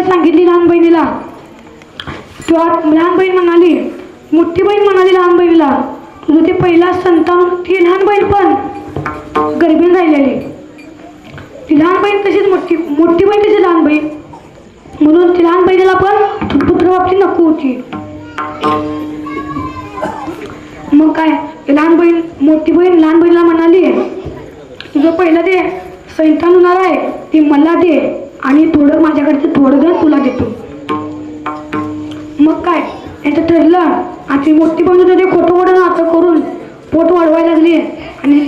सांगितली लहान बहिणीला, तेव्हा लहान बहीण म्हणाली, मोठी बहीण म्हणाली लहान बहिणीला, तुझं ते पहिला संतान, ती लहान बहीण पण गर्भीण राहिलेली, ती लहान बहीण तशीच मोठी बहीण तशी लहान बहीण, म्हणून ती लहान बहिणीला पण पुत्रप्राप्ती नको होती. मग काय, लहान बहीण मोठी बहीण लहान बहिणीला म्हणाली, तुझं पहिलं ते संतान होणार आहे ते मला दे आणि थोडं माझ्याकडचं थोडं धन तुला देतो. मग काय यांचं ठरलं आणि ती मोठी बहीण होती ते खोटं खोटं नाटक करून पोट वाढवायला लागली आणि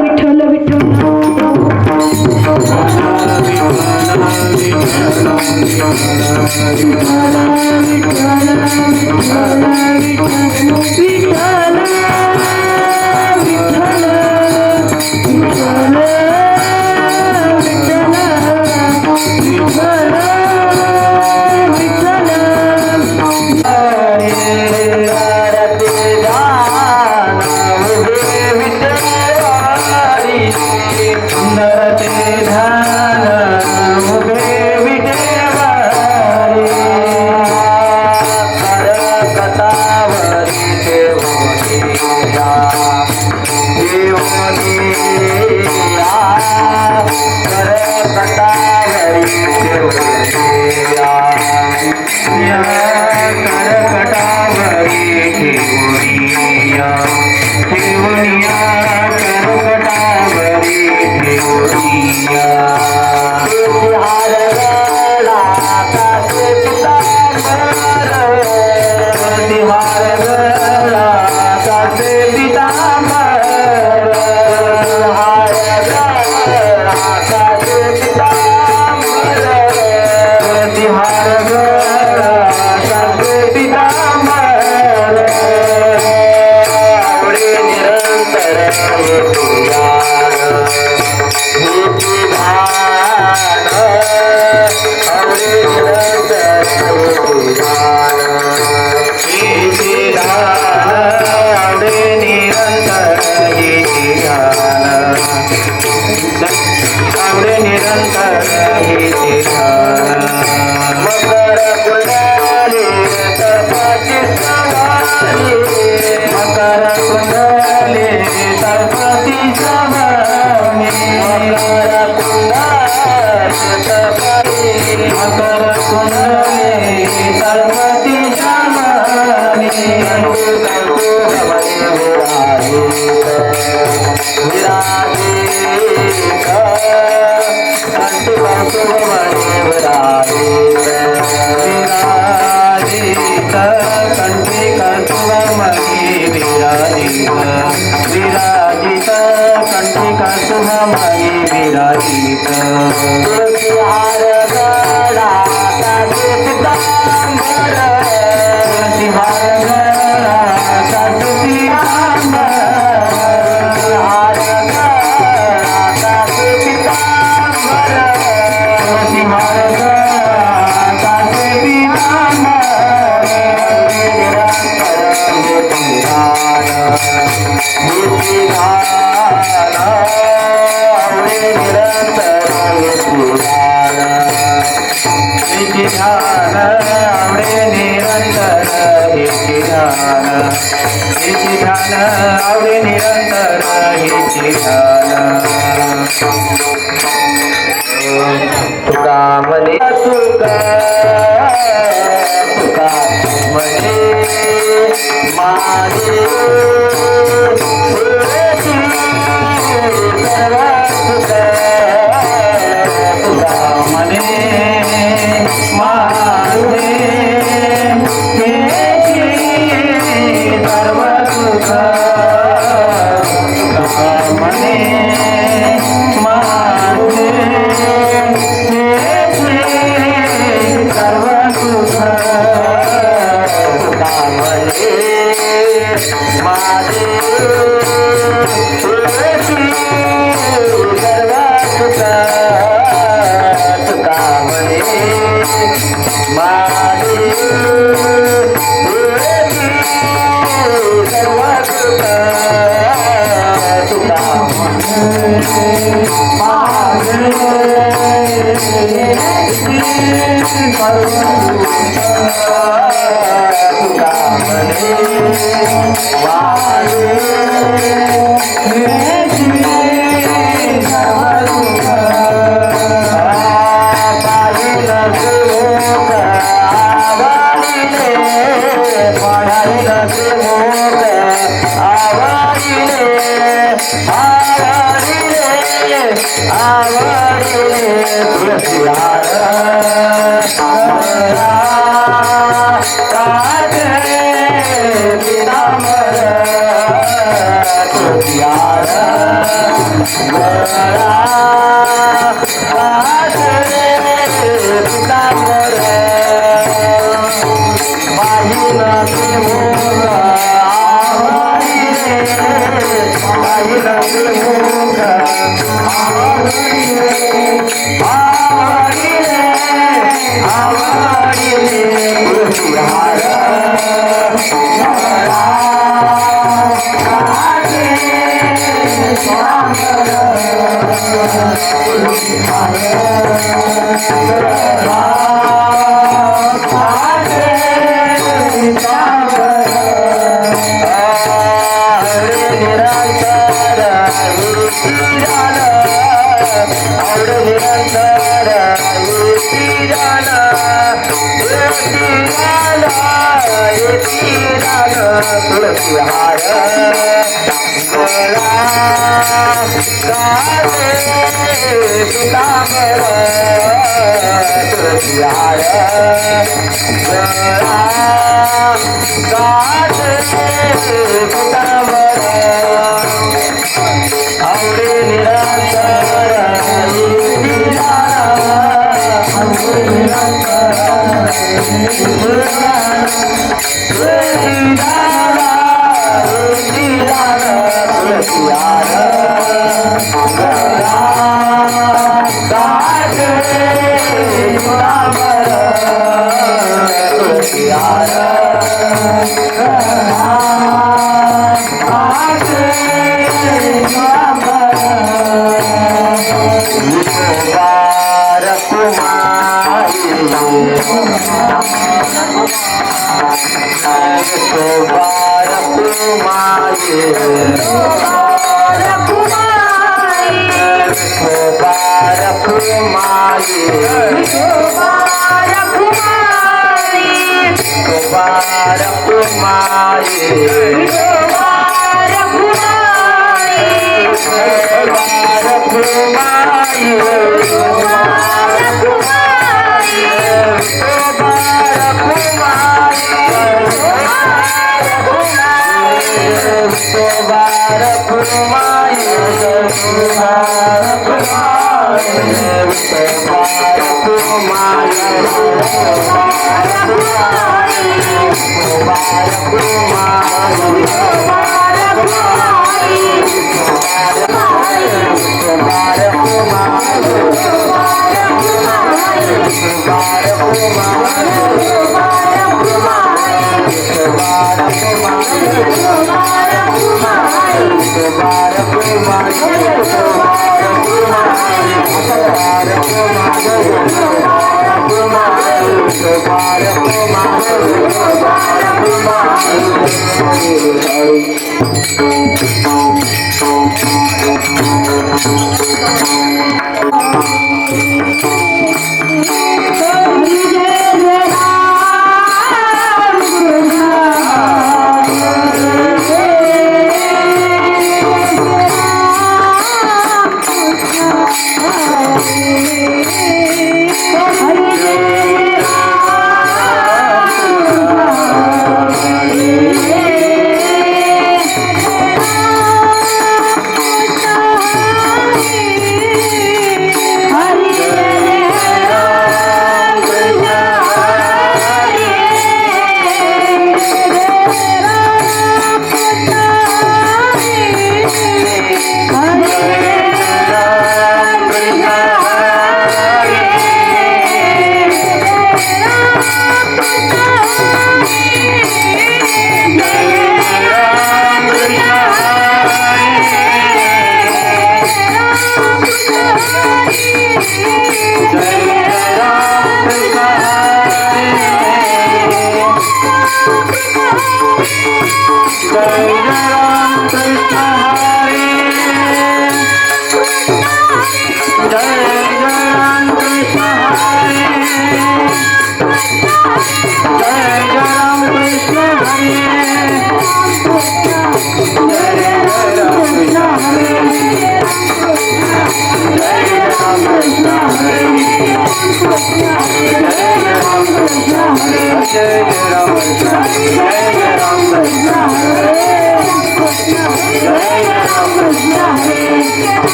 विठ्ठल विठ्ठल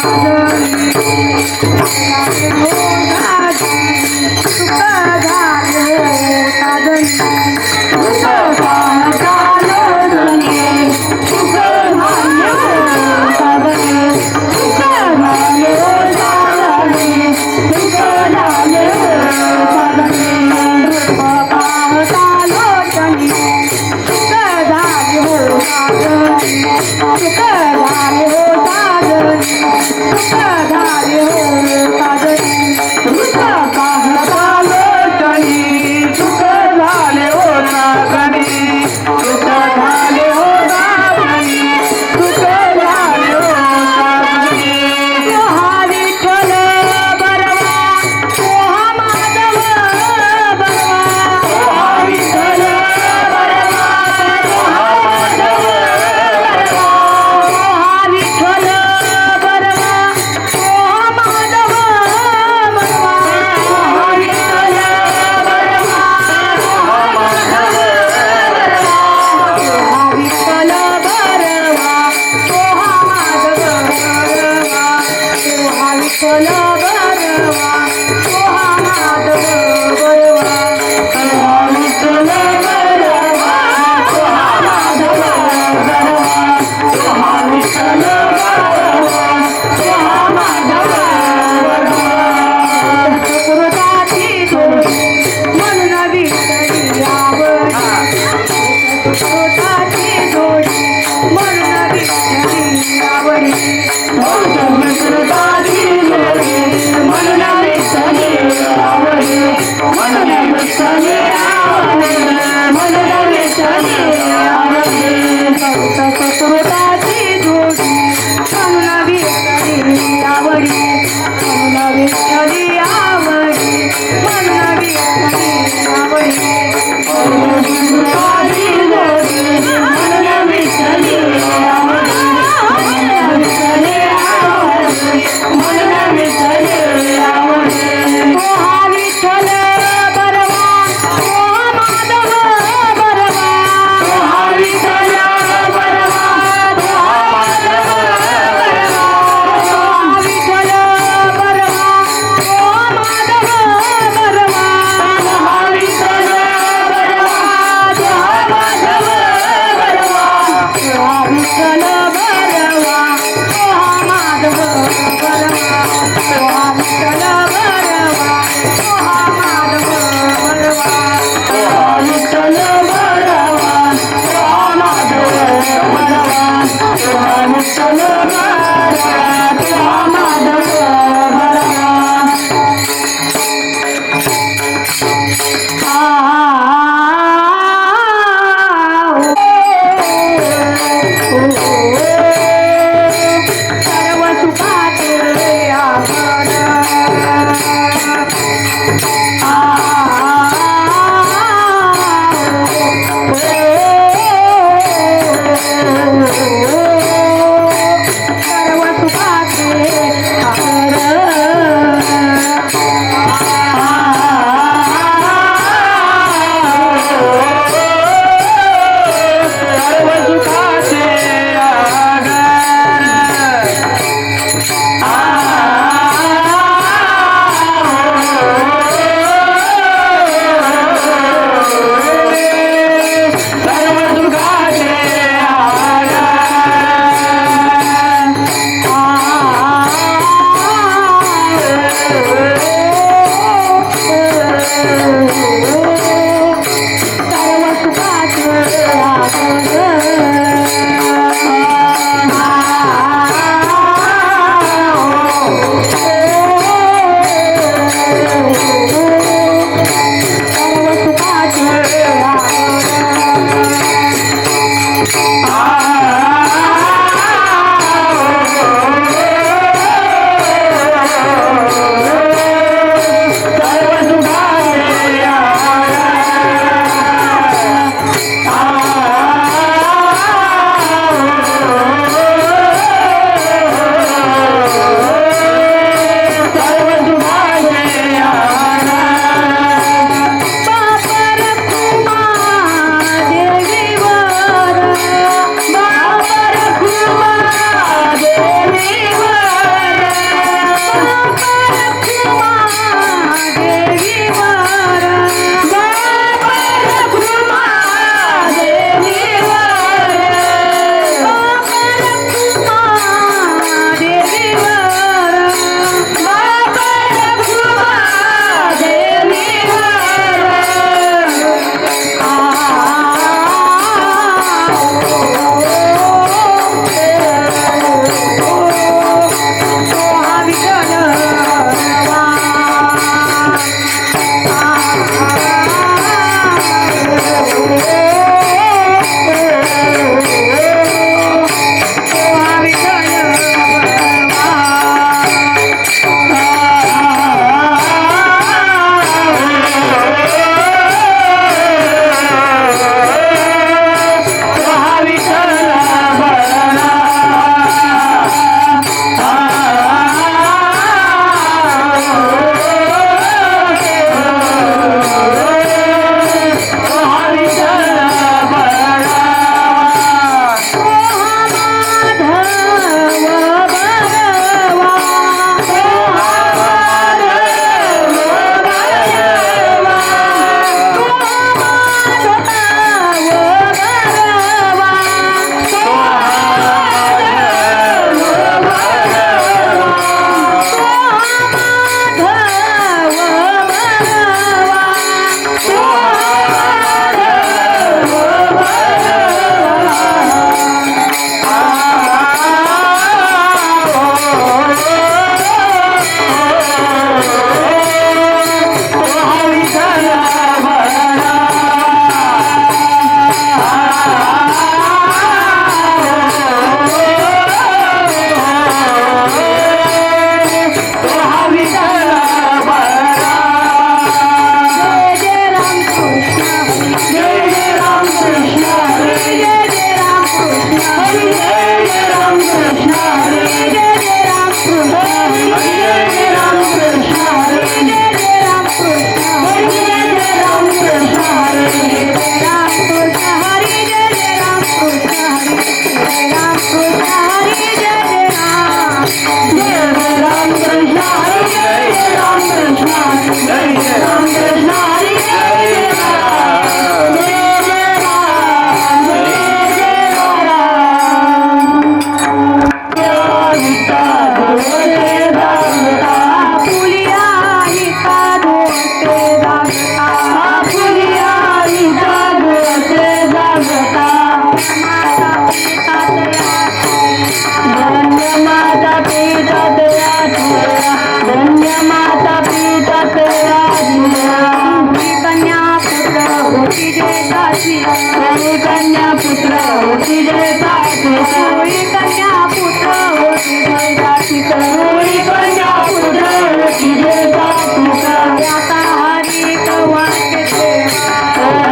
Hare होळी कन्या पुत्र होती जय जातीचा होळी कन्या पुत्र होती जय जातीचा आता हरी वाटे देवा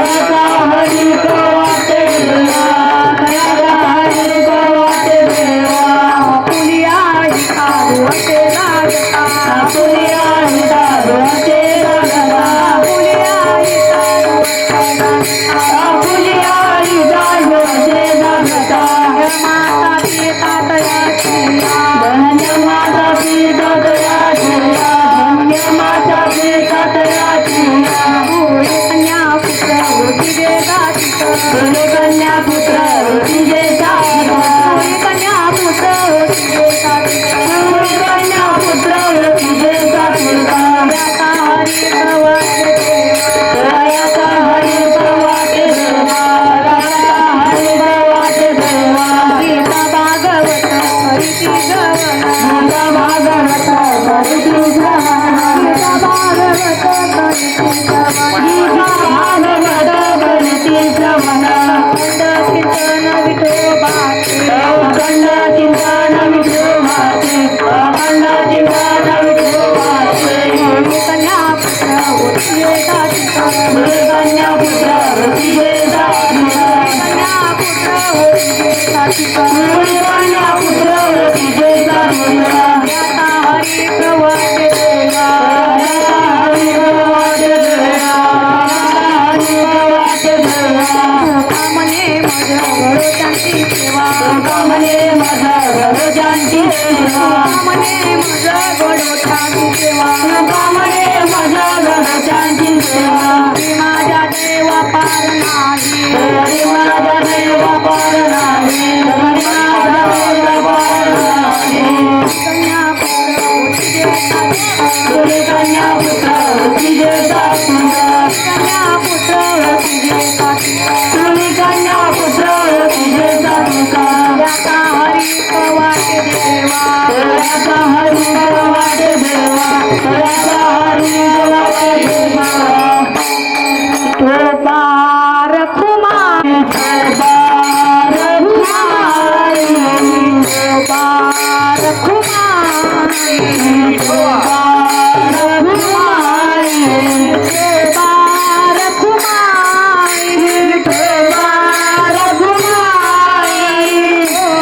आता हरी वाटे देवा हरी वाटे देवा पुलिया ही काढवते लागता पुलिया ही काढवते लागता पुलिया ही पुलिया ही काढवते लागता माता पिता तयाची धन्य माता पिता तयाची धन्य माता पिता तयाची होळी कन्या पुत्र होती जय जातीचा होळी कन्या पुत्र होती जय जातीचा होळी कन्या पुत्र होती जय जातीचा होळी कन्या पुत्र होती जय जातीचा आता हरी वाटे देवा आता हरी वाटे देवा आता हरी वाटे देवा गीता भागवत हरिती गवना गीता भागवत हरिती गवना गीता भागवत हरिती गवना गीता भागवत हरिती गवना खंड चिंतन विठोबाचे अखंड चिंतन विठोबाचे अखंड चिंतन विठोबाचे होळी कन्या पुत्र होती जय जातीचा होळी कन्या पुत्र होती जय जातीचा कन्या पुत्र होती जय जातीचा होळी कन्या पुत्र होती जय जातीचा आता हरी वाटे देवा आता हरी वाटे देवा हरी वाटे देवा कामने मज गडोच्यांची सेवा कामने माझा गरजांची सेवा कामने मज गडोच्यांची सेवा कामने माझा गरजांची सेवा ती माझ्या देवा पार नाही हरी माझा देवा पार नाही हरी माझा देवा पार नाही कन्या पुत्र होती जय जातीचा होळी कन्या पुत्र होती जय जातीचा कन्या पुत्र होती जय जातीचा होळी कन्या पुत्र होती जय जातीचा आता हरी वाटे देवा आता हरी वाटे देवा आता हरी वाटे देवा तो पार खुमा बार घुमाई तो पार खुमाई बार घुमाई पार खुमाई बार घुमाई पार खुमाई बार घुमाई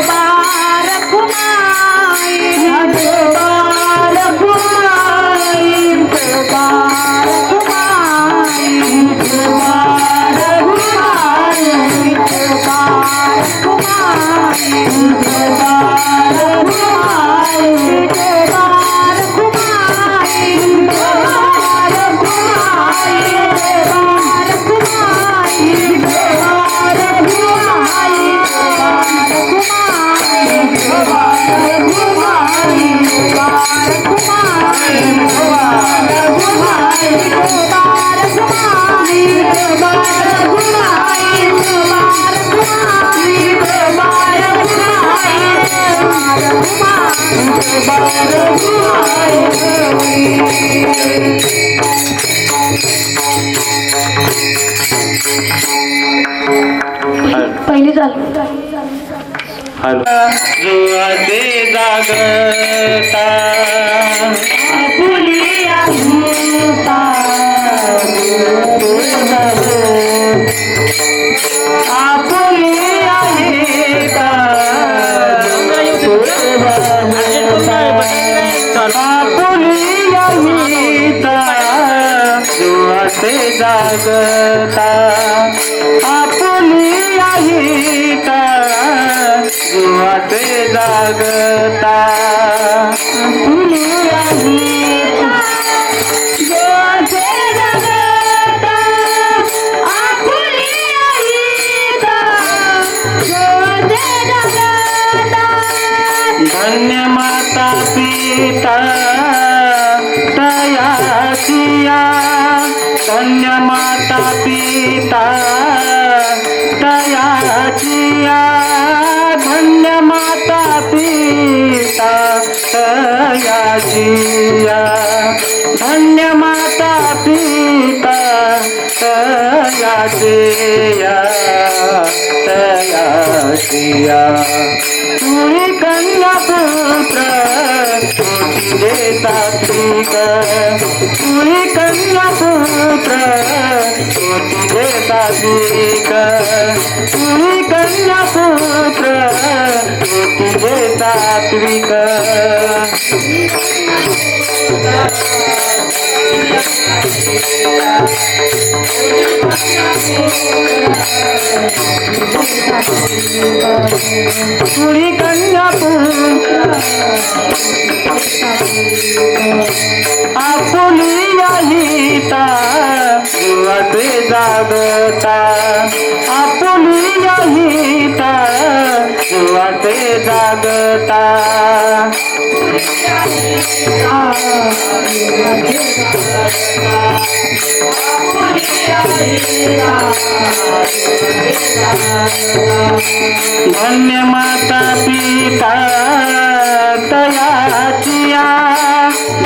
पार खुमाई बार घुमाई पार खुमाई बार घुमाई पार खुमाई बार घुमाई पार खुमाई बार घुमाई पार खुमाई बार घुमाई पार खुमाई बार घुमाई पार खुमाई बार घुमाई बार घुमाई बार घुमाई पहिली चालू जुआते जागता फुलिया भूता आपुली आहे का आपुली आहे का जुआते जागता आपुली आहे का जुआते जागता आपुली आहे का जुआते जागता आपुली आहे का जुआते जागता धन्य माता पिता तयाचिया धन्य माता पिता तयाचिया धन्य माता पिता तयाचिया धन्य माता पिता तयाचिया तयाचिया प्रिया तुझी कन्या पुत्र कोटी देता श्रीक तुझी कन्या पुत्र कोटी देता श्रीक तुझी कन्या पुत्र कोटी देता श्रीक तुझी कन्या पुत्र आपुलिया हिता जीवाचे जागता आपुलिया हिता जीवाचे जागता धन्य माता पिता तयाचिया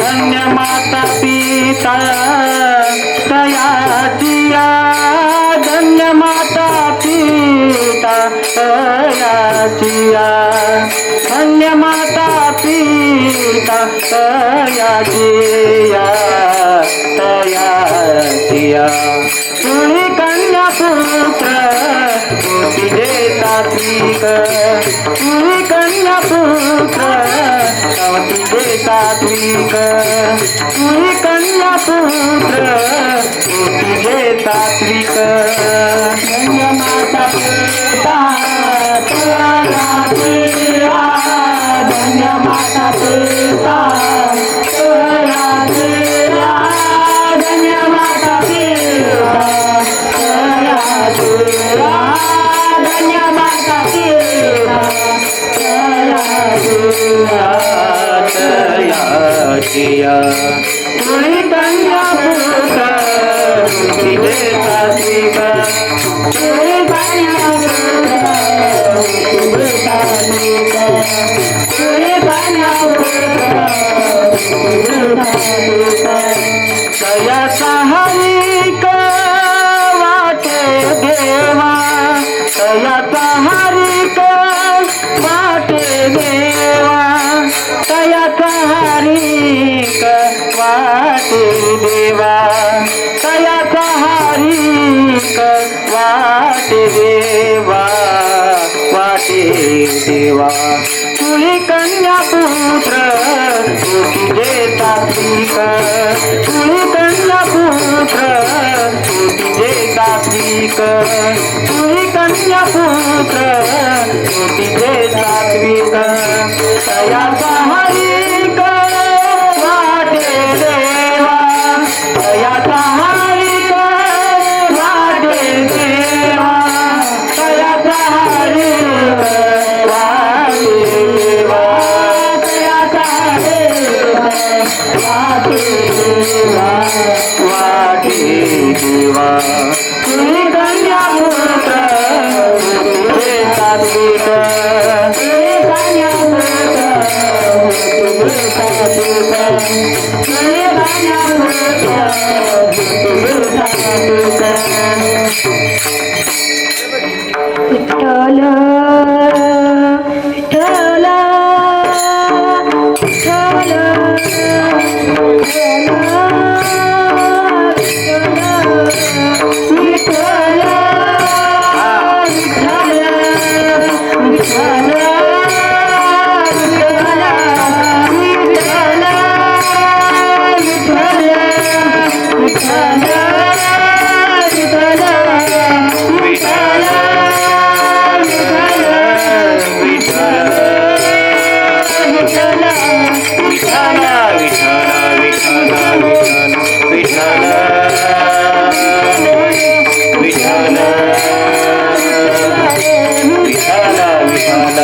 धन्य माता पिता तयाचिया धन्य माता पिता तयाचिया धन्य माता पिता तयाचिया तयाचिया तुझी कन्या पुत्र कोटी देता श्रीक तुझी कन्या पुत्र कोटी देता श्रीक तुझी कन्या पुत्र कोटी देता श्रीक धन्य माता पिता तुला दिला धन्य माता पिता तुला दिला धन्य माता पिता धन्य माता पिता तुझी कन्या पुत्र कोटी देता श्रीक तुझी कन्या पुत्र कोटी देता श्रीक तुझी कन्या पुत्र कोटी देता श्रीक दयाचा हरिक वाटे देवा दयाचा हरिक वाटे देवा दयाचा हरिक वाटे देवा दयाचा हरिक वाटे देवा वाटे देवा तुझी कन्या पुत्र कोटी देता श्रीक तुझी कन्या पुत्र कोटी देता श्रीक तुझी कन्या पुत्र कोटी देता श्रीक दयाचा हरिक वाटे देवा दयाचा हरिक वाटे देवा दयाचा हरिक वाटे देवा दयाचा हरिक वाटे देवा वाटे देवा तुझी कन्या पुत्र कोटी देता श्रीक तुझी कन्या पुत्र कोटी देता श्रीक तुझी कन्या पुत्र कोटी देता श्रीक विठ्ठल विठ्ठल विठ्ठल विठ्ठल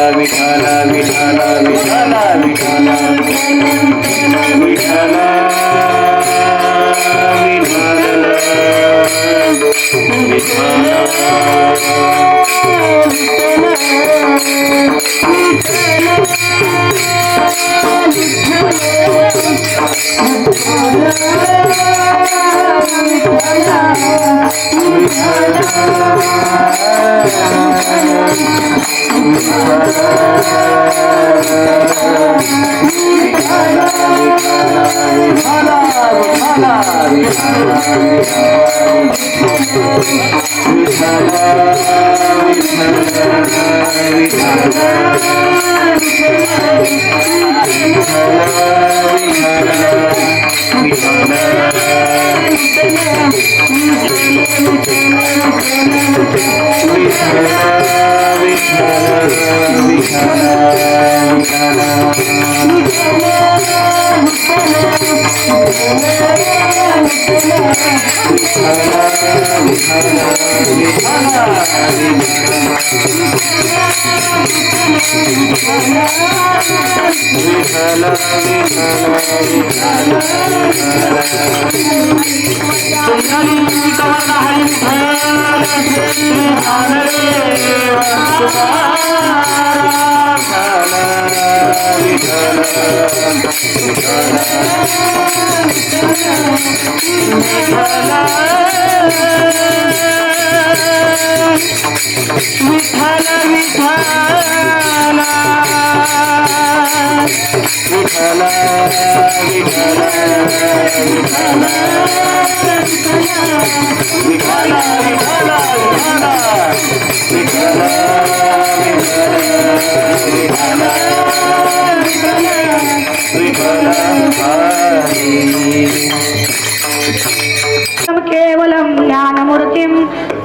केवलं ज्ञानमूर्तिं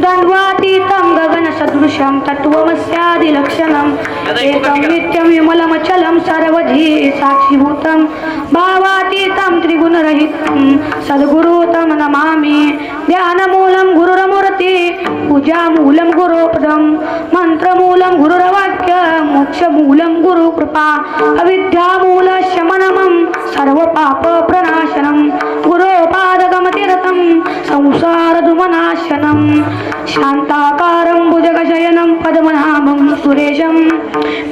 द्वन्द्वातीतं गगनसदृशं तत्त्वमस्यादिलक्षणम् एकं नित्यं विमलमचलं सर्वधी साक्षीभूतं भावातीतं त्रिगुणरहितं सद्गुरुतं नमामि ध्यानमूलं गुरुरमूर्ति पूजामूलं गुरुपदं मन्त्रमूलं गुरुरवाक्य मोक्षमूलं गुरुकृपा अविद्यामूलशमनमं सर्वपापप्रणाशनं गुरोपादगमतिरतं संसारदुमनाशनं शान्ताकारं भुजगशयनं पद्मनाभं सुरेशं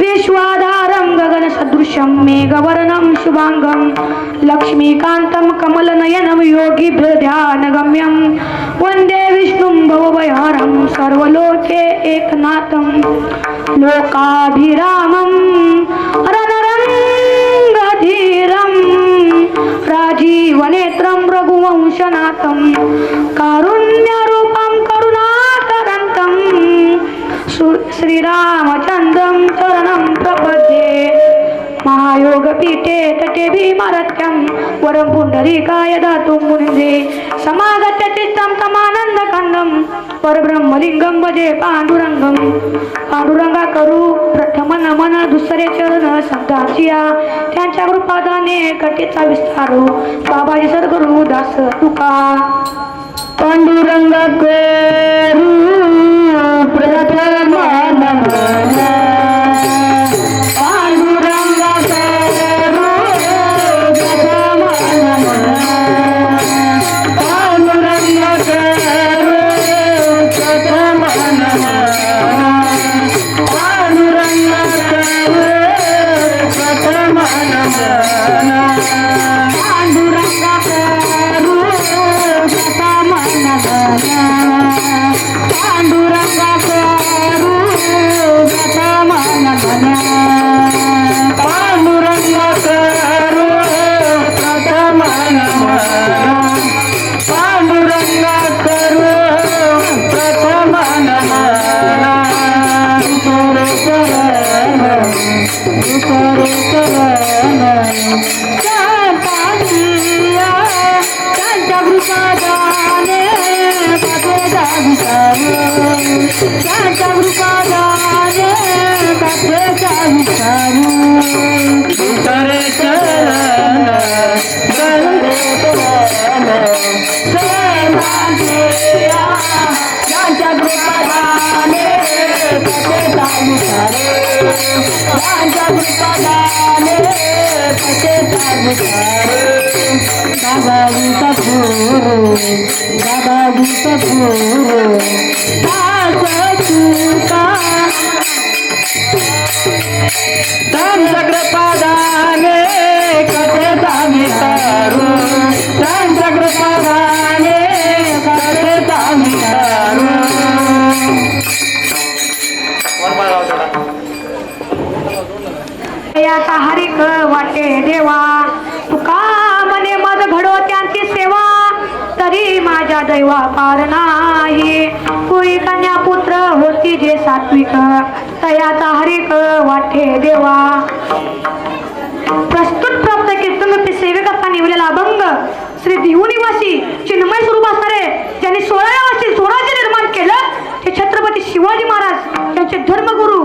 विश्वाधारं गगनसदृशं मेघवर्णं शुभाङ्गं लक्ष्मीकान्तं कमलनयनं योगिभ्यध्यानगम्यं वन्दे विष्णुं भवभयहरं सर्वलोके एकनाथं लोकाभिरामं रणरङ्गधीरं राजीवनेत्रं रघुवंशनाथं कारुण्यरूपं करुणाकरन्तं श्रीरामचन्द्रं शरणं प्रपद्ये महायोगपीठे तटे भीमरथ्यं वरं पुण्डरीकाय दातुं मुनिन्दे समागत्य चित्तं तमानन्दकन्दं परब्रह्मलिंगं भजे पांडुरंगं पांडुरंगा करू प्रथम नमन दुसरे चरण संतांचिया त्यांच्या कृपादाने कटीचा विस्तारू बाबाजी सद्गुरु दास तुका पांडुरंगा करू प्रथम नमन पांडुरंगा करू प्रथम नमन पांडुरंगा करू प्रथम नमन पांडुरंगा करू प्रथम नमन पांडुरंगा करू प्रथम पांडुरंगा करू प्रथम पांडुरंगा करू प्रथम पांडुरंगा करू प्रथम त्यांच्या कृपादाने त्यांच्या कृपादाने कथेचा विचारू दुसरे चरण त्यांच्या कृपादाने कथेचा विचारू त्यांच्या कृपादाने कथेचा विचारू दादाजी सद्गुरु दादाजी सद्गुरु त्यांच्या कृपादाने कथेचा विचारू त्यांच्या कृपादाने कथेचा विचारू तयाचा हरिक वाटे देवा तुका मने मज घडो त्यांची सेवा तरी माझ्या दैवा पार नाही कोई कन्या पुत्र होती जे सात्विक तयाचा हरिक वाटे देवा प्रस्तुत प्राप्त कीर्तनरूपी सेवेकरता निवलेला अभंग श्री देहू निवासी चिन्मय स्वरूप असणारे ज्यांनी 16व्या वर्षी स्वराज्य निर्माण केलं ते छत्रपती शिवाजी महाराज त्यांचे धर्मगुरु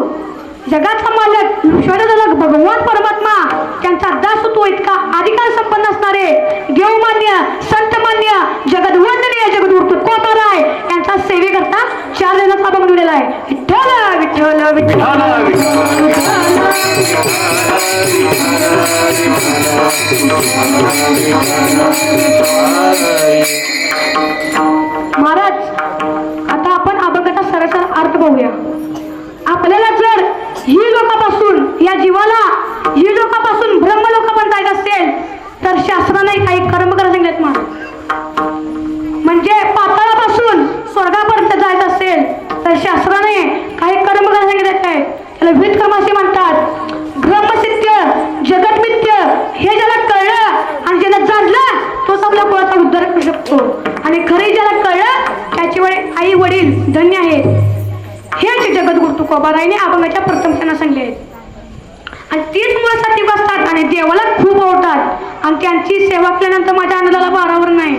जगाचा मालक विश्वजनक भगवान परमात्मा त्यांचा दासत्व इतका अधिकार संपन्न असणारे देवमान्य संतमान्य जगद्वंदनीय जगद्गुरु तुकोबाराय यांचा सेवेकरता 4 दिवसाचा अभंग लिहिलेला आहे. विठ्ठल विठ्ठल विठ्ठल महाराज आता आपण अभंगाचा सरळ अर्थ बघूया. आपल्याला जर ही लोकांपासून या जीवाला ही लोकांपासून ब्रह्मलोकापर्यंत जायचं असेल तर शास्त्राने काही कर्म करायला सांगितलेत महाराज. म्हणजे पाताळापासून स्वर्गापर्यंत जायचं असेल तर शास्त्राने काही कर्म करायला सांगितलेत आहेत. त्याला विविध कर्म असे म्हणतात. ब्रह्मसिद्ध जगतमित्य हे ज्याला कळलं आणि ज्याला जाणलं तोच आपल्या कुळाचा उद्धार करू शकतो आणि खरे ज्याला कळलं त्याची आई वडील धन्य आहेत. हेच जगद्गुरु तुकोबारायने अभंगाच्या प्रथम त्यांना सांगले आहेत. आणि तीच मुळे सात्विक असतात आणि देवाला खूप आवडतात आणि त्यांची सेवा केल्यानंतर माझ्या आनंदाला पारावर नाही.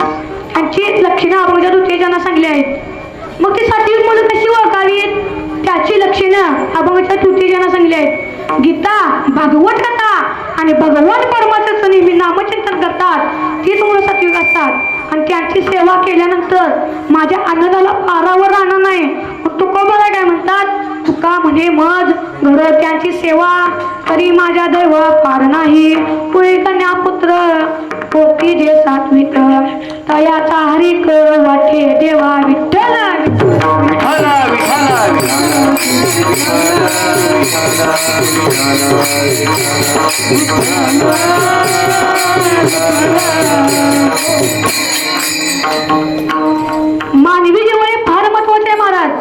त्यांची लक्षणं अभंगाच्या द्वितीयांना सांगली आहेत. मग ती सात्विक मुलं कशी ओळखावीत त्याची लक्षणं अभंगाच्या तृतीयांना सांगली आहेत. गीता भागवत कथा आणि भगवान परमात्म्याचं नेहमी नामचिंतन करतात तीच मुलं सात्विक असतात आणि त्यांची सेवा केल्यानंतर माझ्या आनंदाला पारावर राहणार नाही. तुकोबाराय काय म्हणतात तुका म्हणे मज घडो त्यांची सेवा तरी माझ्या दैव पार नाही कोई कन्या पुत्र होती जे सात्विक तयाचा हरिक वाटे देवा विठ्ठल मानवी जीवन हे फार महत्वाचे आहे महाराज.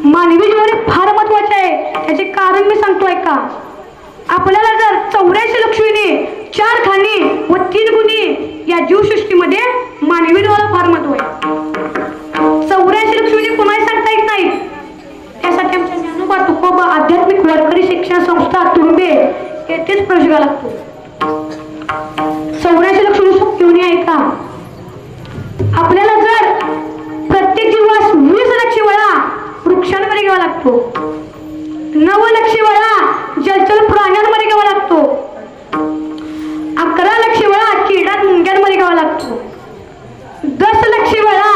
मानवी जीवन हे फार महत्वाचे आहे. त्याचे कारण मी सांगतोय का. आपल्याला जर 84 लक्ष्मीने 4 खाणी व 3 गुणी या जीवसृष्टीमध्ये मानवी जीवनाला फार महत्व आहे. 84 लक्ष्मीने कुणाही सांगता येत नाही. त्यासाठी आमच्या ज्ञानोबा तुकोबा आध्यात्मिक वारकरी शिक्षण संस्था तुंबे येथेच प्रवेश घ्यावा लागतो. 84 लक्ष्मी घेऊन आहे का. आपल्याला जर प्रत्येक जीवास 20 लक्ष वेळा वृक्षांमध्ये घ्यावा लागतो. 9 लक्ष वेळा जलचर प्राण्यांमध्ये घ्यावा लागतो. 11 लक्ष वेळा किडात मुंग्यांमध्ये घ्यावा लागतो. 10 लक्ष वेळा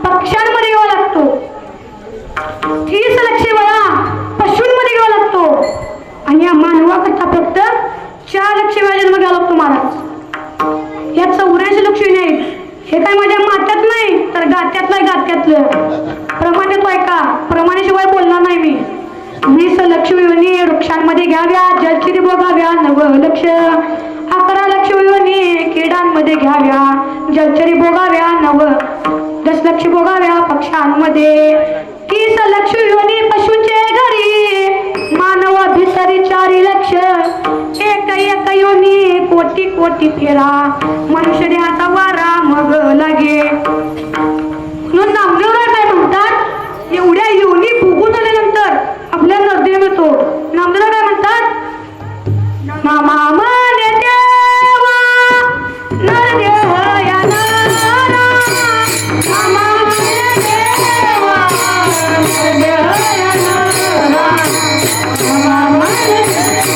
पक्ष्यांमध्ये घ्यावा लागतो. 30 लक्ष वेळा पशूंमध्ये घ्यावा लागतो आणि या मानवाकरता फक्त 4 लक्ष वेळा जन्म घ्यावा लागतो महाराज. या 84 लक्ष नाहीत. हे काय माझ्या मात्यात नाही तर गात्यातलं गात्यातलं प्रमाणात आहे का. प्रमाणाशिवाय बोलणार नाही मी. 20 लक्ष योनी वृक्षांमध्ये घ्याव्या जलचिरी बघाव्या 9 लक्ष. 11 लक्ष योनी किडांमध्ये घ्याव्या जलचरी भोगाव्या 10 लक्ष भोगाव्या पक्ष्यांमध्ये. 30 लक्ष योनी पशूंचे घरी मानव भितरी 4 लक्ष. एक एक योनी कोटी कोटी फेरा मनुष्य देहाचा वारा मग लागे. म्हणून नामदेवराय काय म्हणतात एवढ्या योनी भोगून आल्यानंतर आपल्या नरदेह मिळतो. नामदेवराय काय म्हणतात नामा माने देवा नरदेह या नारा नामा माने देवा नरदेह या नारा नामा माने तेरा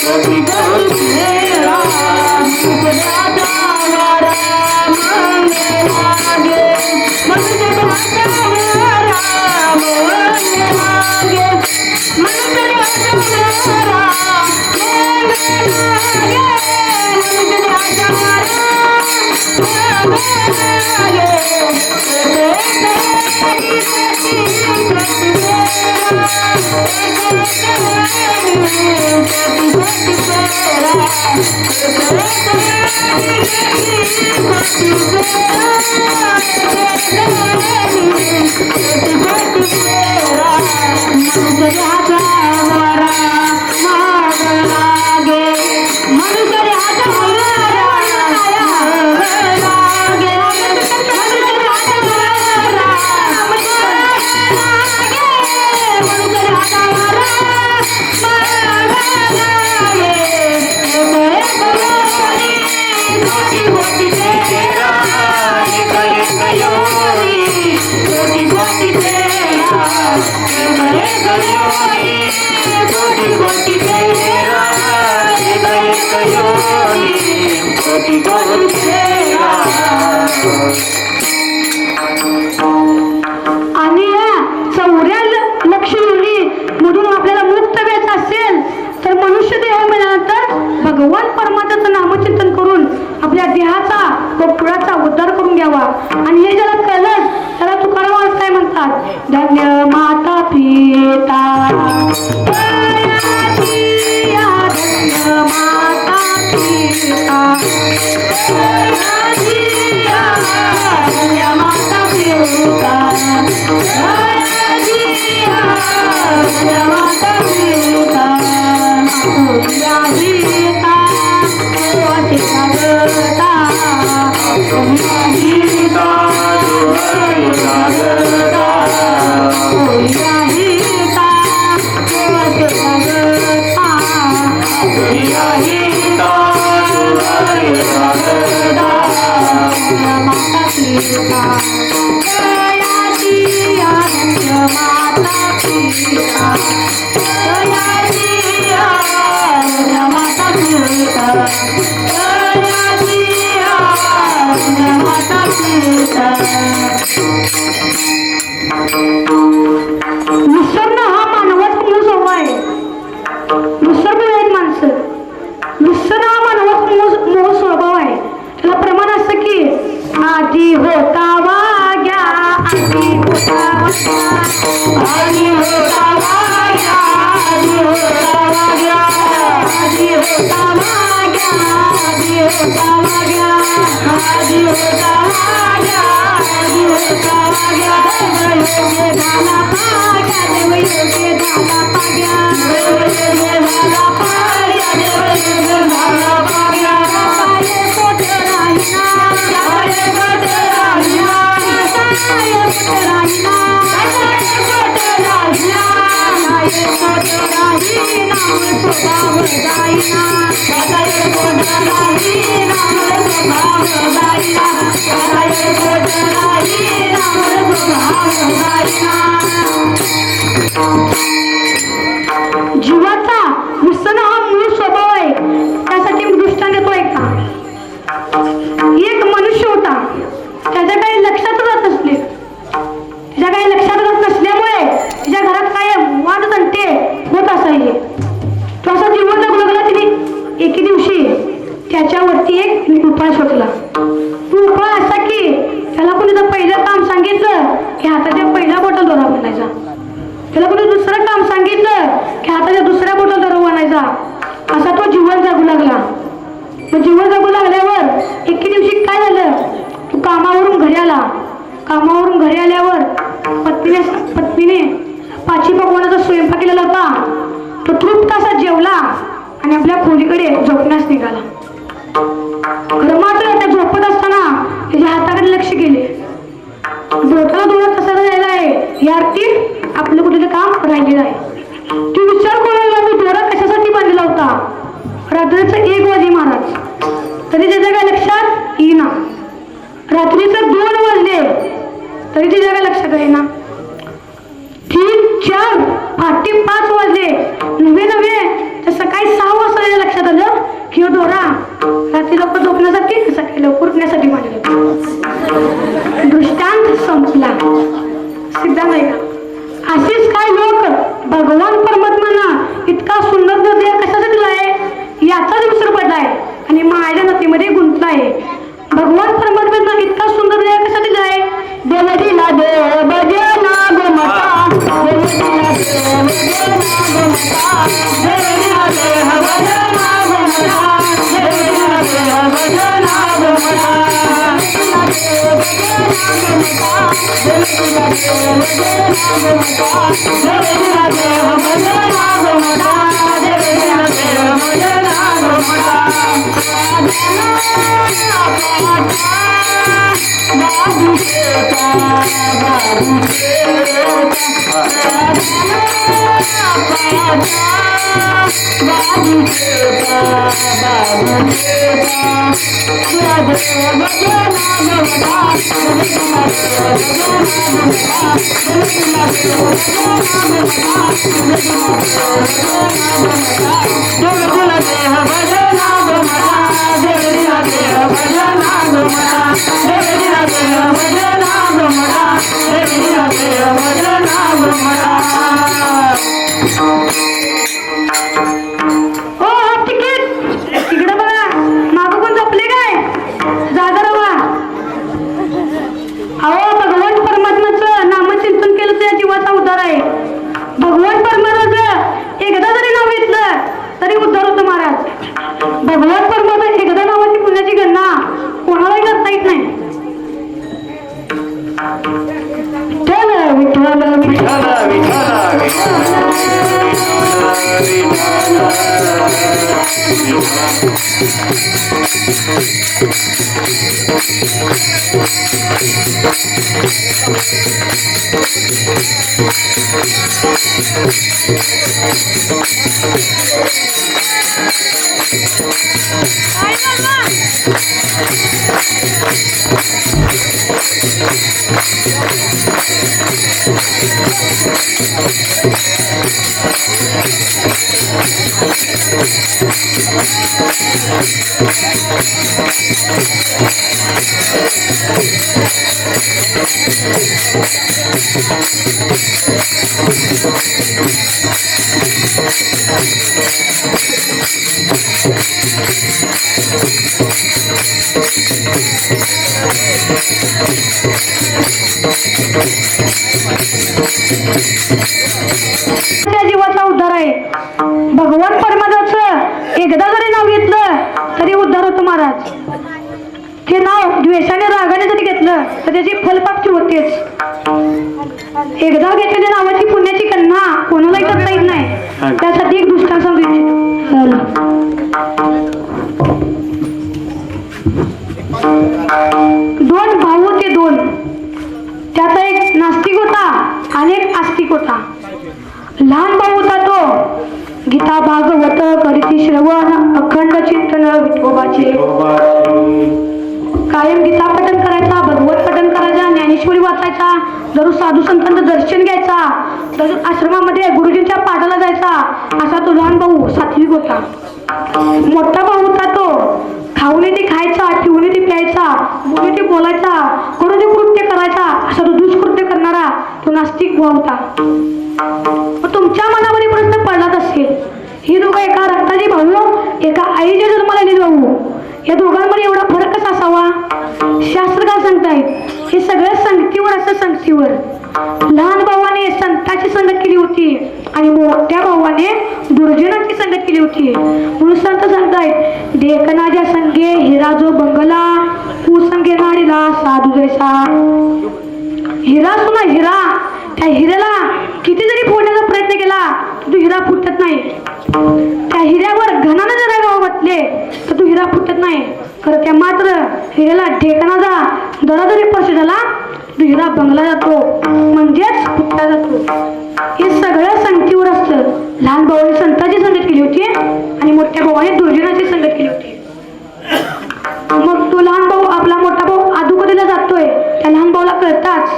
कोटी कोटी फेरा मनुष्याचा वारा मागे मागे मनुष्याचा वारा मागे मागे मनुष्याचा वारा आणि या 84 लक्ष योनी मधून आपल्याला मुक्त व्हायचं असेल तर मनुष्य देह मिळाल्यानंतर भगवान परमात्म्याचं नामचिंतन करून आपल्या देहाचा व कुळाचा उद्धार करून घ्यावा. आणि हे ज्याला कळलं त्याला तुकाराम महाराज काय म्हणतात, धन्य माता पिता धन्य माता पिता धन्य माता पिता निसर्ग हा मानवाचा मूळ स्वभाव आहे. निसर्ग आहेत माणसं. निसर्ग हा मानवाचा मूळ स्वभाव आहे. त्याला प्रमाण असतं की आधी होता वाग्या आधी होता आधी होता वाग्या आधी होता वाग्या आधी होता वाग्या आधी होता वाग्या आधी होता वाग्या आधी होता वाग्या देवयोगे झाला पाग्या देवयोगे झाला पाग्या देवयोगे झाला पाग्या देवयोगे झाला पाग्या पाये पोट राहिना पाये पोट राहिना पाये पोट राहिना पाये पोट राहिना पाये पोट राहिना स्वभाव जाईना पाये पोट राहिना स्वभाव जाईना पाये पोट राहिना स्वभाव जाईना. जीवाचा निसर्ग हा मूळ स्वभाव आहे. त्यासाठी मी दृष्टांत देतोय का, एक मनुष्य होता, त्याच्या काही लक्षात जात नसले. त्याच्या काही लक्षात जात नसल्यामुळे त्याच्या घरात काय वाद तंटे होत असायचे. तो असा जीवन जगू लागला. तिने एके दिवशी त्याच्यावरती एक उपाय शोधला. तो उपाय असा की त्याला कोणी जर पहिलं काम सांगितलं की हाताच्या पहिल्या बोटाला दोरा बांधायचा. त्याला कोणी दुसरं काम सांगितलं की हाताच्या दुसऱ्या बोटाला दोरा बांधायचा. असा तो जीवन जगू लागला. मग जीवन जगू लागल्यावर एके दिवशी काय झालं, तो कामावरून घरी आला. कामावरून घरी आल्यावर पत्नीने पाची पकवानाचा स्वयंपाक केलेला होता. तो तृप्त असा जेवला आणि आपल्या खोलीकडे झोपण्यास निघाला. खरं मात्र त्या झोपत असताना त्याच्या हाताकडे लक्ष गेले. बोटाला दोरा कसा राहिला आहे यावरती आपलं कुठे काम राहिलेलं आहे. तो विचार करू लागला, मी दोरा कशासाठी बांधलेला होता. रात्रीचं 1 वाजले महाराज, तरी त्याच्या काय लक्षात येईना. रात्रीचं 2 वाजले तरी त्याच्या काय लक्षात येईना. 3, 4, 5 वाजले नव्हे तर सकाळी 6 वाजता किंवा दोरा रात्री लवकर झोपण्यासाठी सकाळी लवकर उठण्यासाठी मांडले. दृष्टांत संपला. सिद्धांत आहे का? असेच काय लोक भगवान परमात्मांना इतका सुंदर हृदय कशासाठी दिलाय याचाच विसर पडलाय आणि माया नदीमध्ये गुंतलाय. भगवान परमात्म्यांना इतका सुंदर हृदय कसा दिलाय? देवजीला देव भजना गोमता, देवजीला देव भजना गोमता, देवजीला देव भजना गोमता, देवजीला देव भजना गोमता, देवजीला देव भजना गोमता, देवजीला देव भजना गोमता, देवजीला देव भजना गोमता. बाबू शेता बाबू शेता बाबू शेता बाबू तिकडे बघा मागं कोण झोपले काय? जागा रवा. अहो भगवान परमात्माचं नामचिंतन केलं तर या जीवाचा उद्धार आहे. भगवान परमात्माचं एकदा जरी नाव घेतलं तरी उद्धार होतो महाराज. भगवान परमात्मा एकदा नावाची पुण्याची गणना कोणालाही करता येत नाही. विठ्ठल विठ्ठल जीवाचा उद्धार आहे. भगवान परमात्म्याचं एकदा जरी नाव घेतलं तरी उद्धार होतो महाराज. ते नाव द्वेषाने रागाने जरी घेतलं तर त्याची फलप्राप्ती होतेच. एकदा घेतलेल्या नावाची पुण्याची गणना कोणालाही करता येत नाही. त्यासाठी एक दृष्टांत सांगू इच्छितो. दोन भाऊ होते दोन. त्याचा एक नास्तिक होता आणि एक आस्तिक होता. लहान भाऊ होता तो गीता भागवत करीती श्रवण अखंड चिंतन विठोबाचे. कायम गीता पठण करायचा, भगवत पठण करायचा, ज्ञानेश्वरी वाचायचा, दररोज साधू संतांचं दर्शन घ्यायचा, दररोज आश्रमामध्ये गुरुजींच्या पाठाला जायचा. असा तो लहान भाऊ सात्विक होता. मोठा भाऊ होता तो खाऊन ते खायचा, पिऊन ते प्यायचा, बोलून ते बोलायचा, करून ते कृत्य करायचा. असा तो दुष्कृत्य करणारा तो नास्तिक भाऊ होता. तुमच्या मनामध्ये प्रश्न पडलाच असेल, ही दोघं एका रक्ताचे भाऊ, एका आईच्या जन्माला आलेले भाऊ, या दोघांमध्ये एवढा फरक कसा असावा? शास्त्र काय सांगतायत? हे सगळं संगतीवर असं संगतीवर. लहान भावाने संताची संगत केली होती आणि मोठ्या भावाने दुर्जनाची संगत केली होती. म्हणून संत सांगतायत देखनाच्या संगे हिरा जो बंगला कुसंगे नाडीला साधू जैसा. हिरा सुना हिरा, त्या हिऱ्याला किती जरी फोडण्याचा प्रयत्न केला तर तो हिरा फुटत नाही. त्या हिऱ्यावर घनानं जरा गाव घातले तर तो हिरा फुटत नाही. खरं त्या मात्र हिऱ्याला ढेकणाचा जरा जरी स्पर्श झाला तो हिरा बंगला जातो, म्हणजेच फुटला जातो. हे सगळं संगतीवर असतं. लहान भावाने संताची संगत केली होती आणि मोठ्या भावाने दुर्जनाची संगत केली होती. मग तो लहान भाऊ आपला मोठा भाऊ आदुकरीला जातोय. त्या लहान भावाला कळताच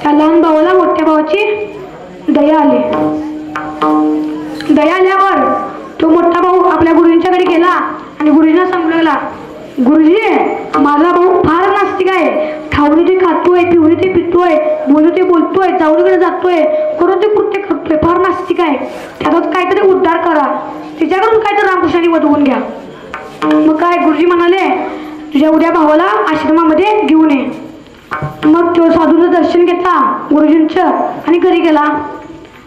त्या लहान भावाला मोठ्या भावाची दया आली. दया आल्यावर तो मोठा भाऊ आपल्या गुरुजींच्याकडे गेला आणि गुरुजींना सांगू लागला, गुरुजी माझा भाऊ फार नास्तिक आहे. खाऊन ते खातोय, पिऊन ते पितोय, बोलू ते बोलतोय, जाऊन जातोय, करून ते कृत्य करतोय, फार नास्तिक आहे. त्याचा काहीतरी उद्धार करा, तिच्याकडून काहीतरी रामकृष्णाने वधवून घ्या. मग काय गुरुजी म्हणाले, तुझ्या उद्या भावाला आश्रमामध्ये घेऊन ये. मग तो साधूचं दर्शन घेतला गुरुजींचं आणि घरी गेला.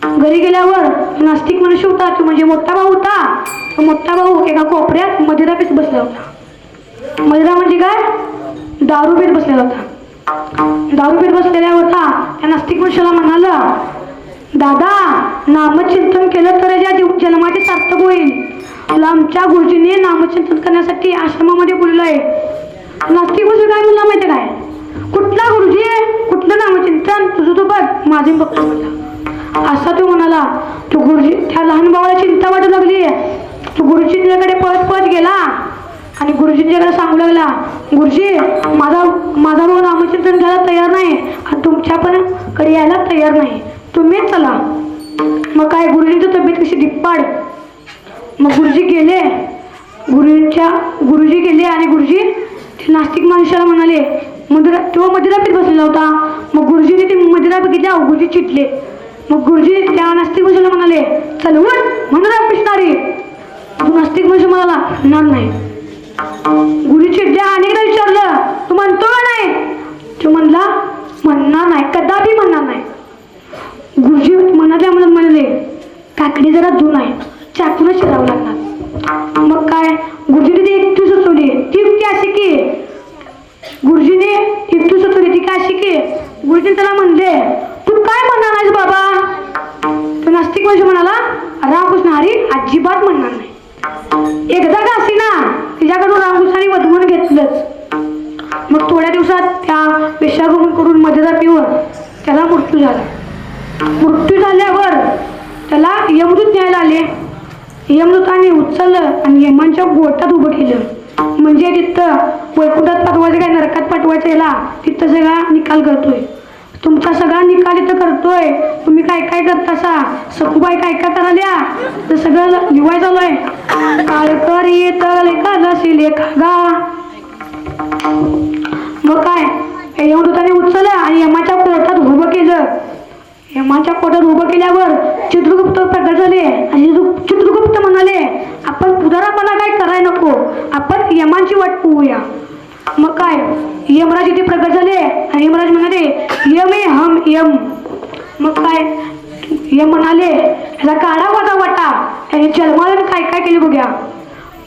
घरी गेल्यावर नास्तिक मनुष्य होता, तो म्हणजे मोठा भाऊ होता. तो मोठा भाऊ एका कोपऱ्यात मदिरा पीत बसला होता. मदिरा म्हणजे काय, दारू पीत बसलेला होता. दारू पीत बसलेला होता. त्या नास्तिक मनुष्याला म्हणाला, दादा नामचिंतन केलं तर या जन्माचे सार्थक होईल. तुला आमच्या गुरुजींनी नामचिंतन करण्यासाठी आश्रमामध्ये बोलवलं आहे. नास्तिक मनुष्य काय म्हणला माहिती काय, कुठला गुरुजी, कुठलं नामचिंतन, तुझं तो बघ, माझे बघतो म्हणला. असा तो म्हणाला. तो गुरुजी, त्या लहान भावाला चिंता वाटू लागली. तो गुरुजींच्याकडे पळत पळत गेला आणि गुरुजींच्याकडे सांगू लागला, गुरुजी माझा भाऊ नामचिंतन घ्यायला तयार नाही आणि तुमच्या पण कडे यायला तयार नाही, तुम्हीच चला. मग काय गुरुजींची तब्येत कशी धिप्पाड. मग गुरुजी गेले आणि गुरुजी ते नास्तिक माणसाला म्हणाले, तो मदिरा पीत बसलेला होता. मग गुरुजीने ते मदिरा बघितल्या, गुरुजी चिडले. मग गुरुजी त्या नास्तिक माणसाला म्हणाले, चल उठ म्हणून रामकृष्णारी. तू नास्तिक माणूस म्हणाला, म्हणणार नाही. गुरुजी चिडल्या, अनेकदा विचारलं, तू म्हणतो का नाही. तो म्हणला, म्हणणार नाही, कदापि म्हणणार नाही. गुरुजी म्हणाले काकडी जरा दूर आहे, चाकूनच शिरावं लागणार. मग काय गुरुजीने ती युक्ती सुचवली. ती युक्ती अशी की गुरुजीने युक्ती सुचवली ती काय अशी की गुरुजी त्याला म्हणले, तू काय म्हणणार आहेस बाबा. तो नास्तिक वंश म्हणाला, रामकृष्ण हरी अजिबात म्हणणार नाही. एकदा का असे ना तिच्याकडून रामकृष्णाने वधवून घेतलंच. मग थोड्या दिवसात त्या वेश्याग्रहण करून मदिरा पिऊन त्याला मृत्यू झाला. मृत्यू झाल्यावर त्याला यमदूत न्यायला आले. यमदूताने उचललं आणि यमांच्या गोटात उभं केलं. म्हणजे तिथं वैकुंठात पाठवायचं काय नरकात पाठवायचं याला तिथं सगळा निकाल करतोय. तुमचा सगळा निकाल इथं करतोय. तुम्ही काय काय करतासा, सखूबाई काय काय कराल्या तर सगळं लिवाय चालूय. काळकर येतल एकादशी लेखा गा. मग काय यमदूताने उचललं आणि यमाच्या कोर्टात उभं केलं. यमाच्या कोर्टात उभं केल्यावर चित्रगुप्त प्रकट झाले आणि चित्रगुप्त म्हणाले, आपण पुढारापणा काय करायला नको, आपण यमांची वाट पाहूया. मग काय यमराज इथे प्रकट झाले आणि यमराज म्हणाले, यम ए हम यम. मग काय यम म्हणाले, ह्याला काढा वाटा वाटा, त्याने जन्माला काय काय केले बघूया.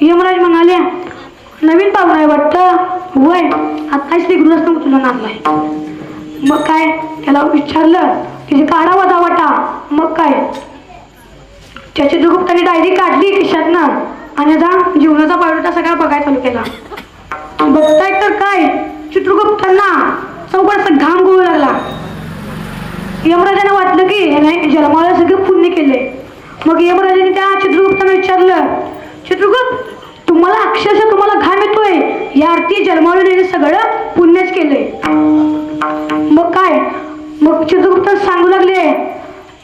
यमराज म्हणाले, नवीन पाहुणा आहे वाटतं, होय आता श्री गृहस्थ तुला नांदलाय. मग काय त्याला विचारलं, तिथे काढा वाटा वाटा. मग काय त्या चित्रगुप्ताने डायरी काढली खिशातनं आणि आता जीवनाचा बायोडाटा सगळा बघायला चालू केला. बघताय तर काय चित्रगुप्तांना चौकट घाम गळू लागला. यमराजांना वाटलं की याने जन्माला सगळं पुण्य केले. मग यमराजाने त्या चित्रगुप्तांना विचारलं, चित्रगुप्त तुम्हाला अक्षरशः तुम्हाला घाम येतोय, या अर्थी जन्माला सगळं पुण्यच केलंय. मग काय मग चित्रगुप्त सांगू लागले,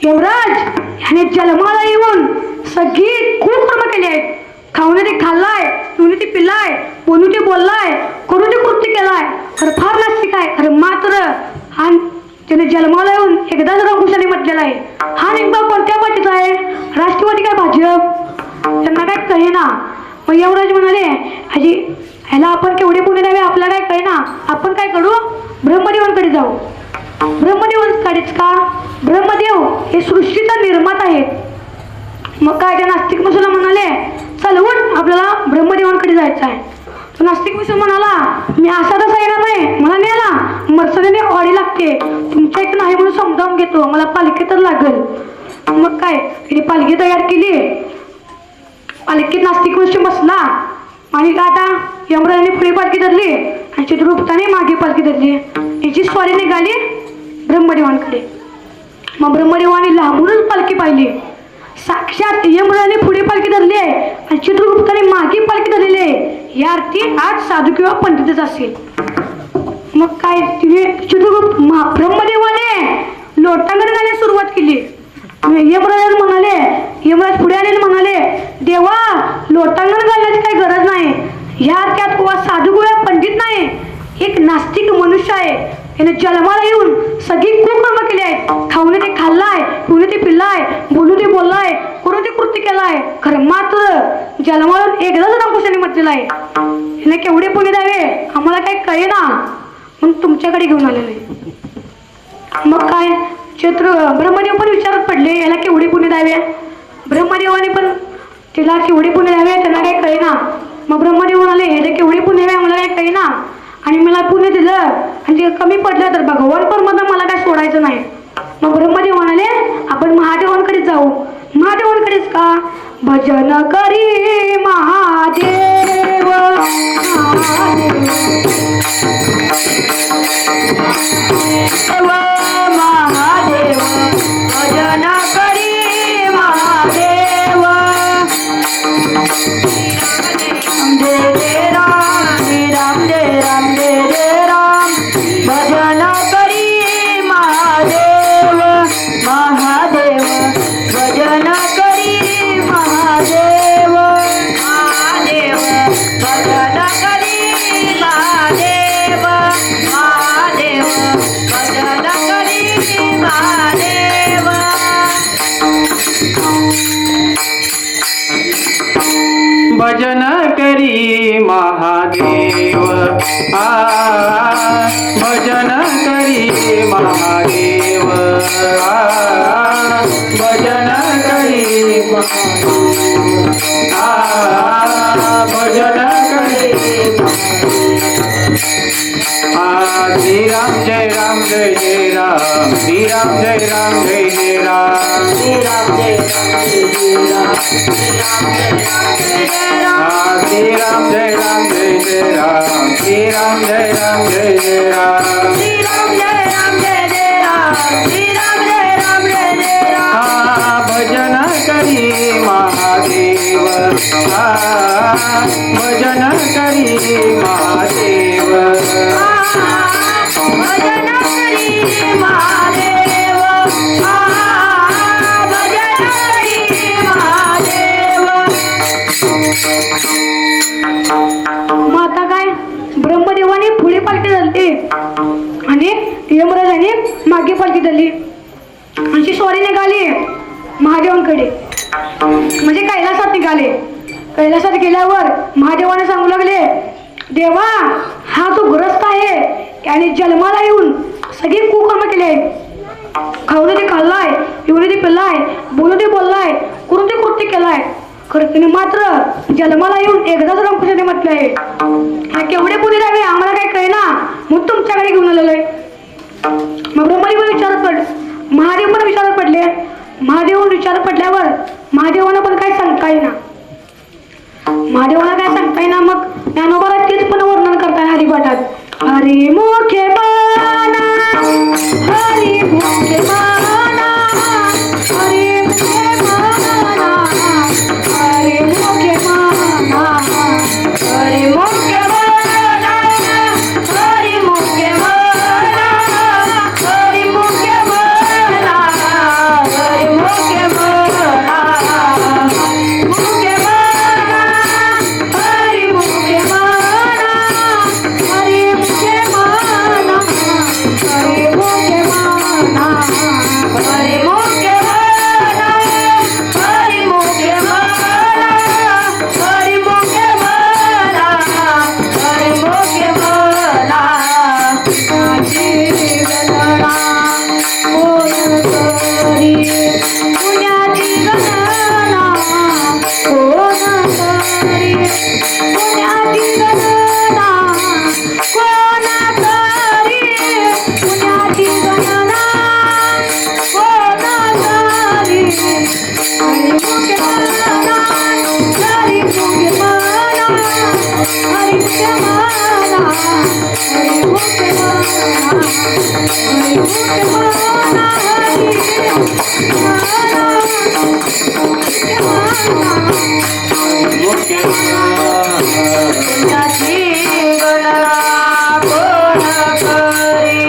यमराज ह्याने जन्माला येऊन सगळी खूप कर्म केली आहेत. खाऊन ते खाल्लाय, पिऊन ते पिल्लाय, बोलून ते बोललाय, करून ते कृत्य केलाय. खरं फार नास्तिक आहे. खरं मात्र हा त्याने जन्माला येऊन एकदाच रामकृष्णाने म्हटलेला आहे. हा नेमका कोणत्या पार्टीचा आहे, राष्ट्रवादी काय भाजप, त्यांना काय कळेना. मग यमराज म्हणाले, हाजी ह्याला आपण केवढे पुणे द्यावे आपल्याला काय कळेना, आपण काय करू, ब्रह्मदेवांकडे जाऊ. ब्रह्मदेवांकडेच का, ब्रह्मदेव हे सृष्टीचा निर्माता आहेत. मग काय त्या नास्तिक मसूला म्हणाले, चल उठ आपल्याला ब्रह्मदेवांकडे जायचं आहे. तो नास्तिक मसूल म्हणाला, मी असा तसा येणार नाही, मला न्यायला मर्सदेने ऑडी लागते, तुमच्या इथं नाही म्हणून समजावून घेतो, मला पालखी तर लागेल. मग काय तिने पालखी तयार केली. पालखीत नास्तिक मसूल बसला आणि आता यमराजाने पुढे पालखी धरली आणि चित्रगुप्ताने मागे पालखी धरली. याची स्वारी निघाली ब्रह्मदेवांकडे. मग ब्रह्मदेवाने लांबूनच पालखी पाहिली. साक्षात यमराजाने पुढे पालखी धरली आहे आणि चित्रगुप्ताने मागे पालखी धरलेली आहे. या अर्थी आज साधू किंवा पंडितच असेल. मग काय तिने चित्रगुप्त ब्रह्मदेवाने लोटांगण घालण्यास सुरुवात केली. यमराज म्हणाले, यमराज पुढे आले म्हणाले, देवा लोटांगण घालण्याची काही गरज नाही, ह्या त्यात वा साधुगोळा पंडित नाही, एक नास्तिक मनुष्य आहे. याने जन्माला येऊन सगळी कुकर्म केली आहेत. खाऊन ते खाल्लाय, पिऊन ते पिल्लाय, बोलू ते बोललाय, करून ते कृत्य केलाय. खरं मात्र जन्माला एकदाच रामकृष्णाने म्हटलेलं आहे. याने केवढे पुण्य द्यावे आम्हाला काही कळेना, म्हणून तुमच्याकडे घेऊन आलेलं आहे. मग काय चैत्र ब्रह्मदेव पण विचारत पडले याला केवढे पुण्य द्यावे. ब्रह्मदेवाने पण तिला केवढे पुण्य द्यावे त्यांना काही कळेना. मग ब्रह्मदेव म्हणाले ह्याचे केवढे पुण्य द्यावे आम्हाला काही कळेना, आणि मला पुण्य दिलं आणि ते कमी पडलं तर भगवान परमात्मा मला काय सोडायचं नाही. मग ब्रह्मदेव म्हणाले आपण महादेवांकडे जाऊ. महादेवांकडेच का? भजन करी महादेव महादेव महादेव भजन करी महादेव. जय जय राम राम जय राम जय जय राम. भजन करी महादेव महादेव भजन करी महादेव महादेव भजन करी महादेव महादेव भजन करी महादेव. भजन करी महादेव भजन करी महादेव भजन करी भजन करी. श्री राम जय राम जय जय राम. श्री राम जय राम जय जय राम. श्री राम जय राम जय राम. श्री राम जय राम जय जय राम. श्री राम जय राम जय जय राम. श्री राम जय राम जय जय राम. श्री राम जय राम जय जय राम. भजन करी महादेव भजन करी महादेव. भजन करी महादेव भजन करी महादेव. मग आता काय ब्रह्मदेवाने पुढे पालखी धरली आणि यमराजाने मागे पालखी धरली. अशी स्वारी निघाली महादेवांकडे, म्हणजे कैलासात निघाले. कैलासात गेल्यावर महादेवाने सांगू लागले देवा हा जो ग्रस्त आहे याने जन्माला येऊन सगळी कुकर्म केले आहेत. खाऊन ते खाल्लाय, पिऊन ते पिल्लाय, बोलू ते बोललाय, करून ते कृत्य केलाय. खरं तिने मात्र जन्माला येऊन एकदाच रामकृष्णाने म्हटलं आहे. हा केवढे पुण्य द्यावे आम्हाला काही कळेना, मग तुमच्याकडे घेऊन आलेलो आहे. मग ब्रह्मदेव पण विचारत पडले, महादेव पण विचारत पडले. महादेव विचारत पडल्यावर महादेवांना पण काय सांगता येईना. महादेवाला काय सांगता येईना. मग ज्ञानोबाला तेच पण वर्णन करताय हरिपाठात. हरी मुखे बाणा हरी मुखे बाणा हरी मुखे बाणा हरी मुखे बाणा हरी मुखे बाणा हरी मुखे बाणा हरी मुखे बाणा हरी मुखे बाणा मुखे बाणा हरी मुखे बाणा हरी मुखे बाणा हरी मुखे बाणा हरी मुखे बाणा हरी मुखे बाणा हरी मुखे बाणा हरी मुखे बाणा. माझी गणना कोण करी पुण्याची गणना कोण करी पुण्याची गणना कोण करी पुण्याची गणना कोण करी. हरी मुखे बाणा हरी मुखे बाणा हरी मुखे बाणा हरी मुखे बाणा हरी मुखे बाणा पुण्याची गणना कोण करी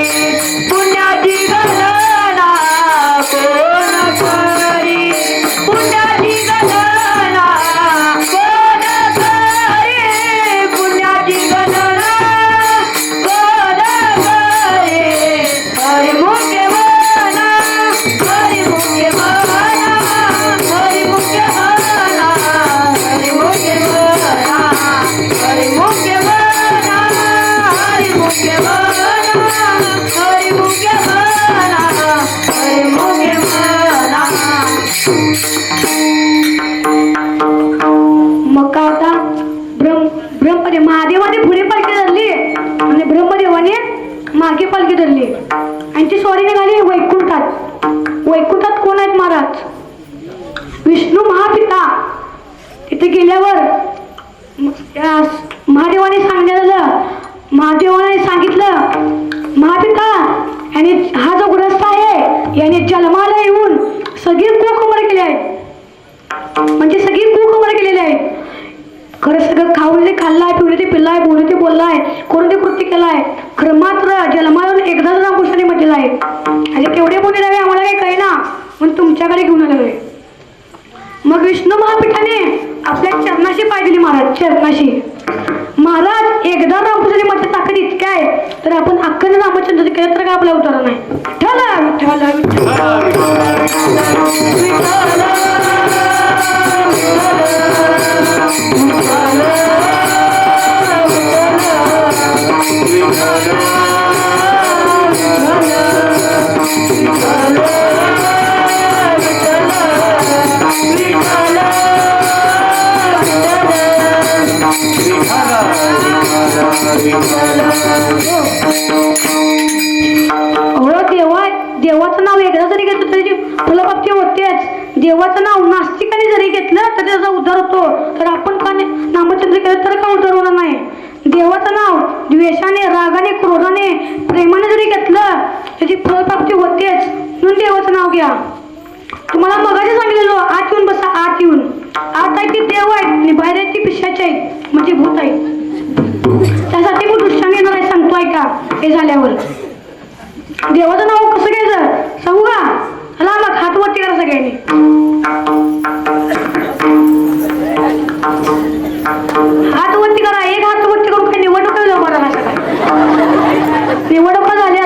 पुण्याची गणना कोण करी पुण्याची गणना कोण करी मागे पालखी धरली आणि ती स्वारी निघाली वैकुंठात. वैकुंठात कोण आहेत महाराज? विष्णू महापिता. तिथे गेल्यावर महादेवाने सांगितलं महापिता याने हा जो ग्रस्त आहे याने जन्माला येऊन सगळी कुकर्म केले आहेत. म्हणजे सगळी कुकर्म केलेली आहेत. खरं सगळं खाऊन ते खाल्लाय, पिवले ते पिल्लाय, बोलू ते बोललाय, करून ते कृती केलाय. खरं मात्र जन्माला एकदाच रामकृष्णाने म्हटलेलं आहे. आणि केवढे बोलले राहावे आम्हाला काही कळेना म्हणून तुमच्याकडे घेऊन आलोय. मग विष्णू महापीठाने आपल्या चरणाशी पाय दिली महाराज. चरणाशी महाराज एकदा रामकृष्णाने म्हटलं ताकद इतकी आहे तर आपण अख्खं रामचंद्र केलं तर का आपला उतारा नाही. देवाचं नाव एकदा जरी घेतलं तरी फलप्राप्ती होतेच. देवाचं नाव नास्तिकाने जरी घेतलं तर त्याचा उद्धार होतो. तर आपण का नामचंद्र केलं तर का उद्धार होणार नाही? देवाचं नाव द्वेषाने, रागाने, क्रोधाने, प्रेमाने जरी घेतलं त्याची फलप्राप्ती होतेच. म्हणून देवाचं नाव घ्या. तुम्हाला मगाशी सांगितलेलं आत येऊन बसा. आत येऊन आत आहे ती देव आहेत आणि बाहेर आहे ती पिशाची आहेत म्हणजे भूत आहे. त्यासाठी मी दृष्टाने येणार आहे सांगतो ऐका. हे झाल्यावर देवाचं नाव कसं घ्यायचं सांगू का? चला मग हात वरती करा सगळ्यांनी. हात वरती करा. एक हात वरती करून काही निवडणुका जमा करा. निवडणुका झाल्या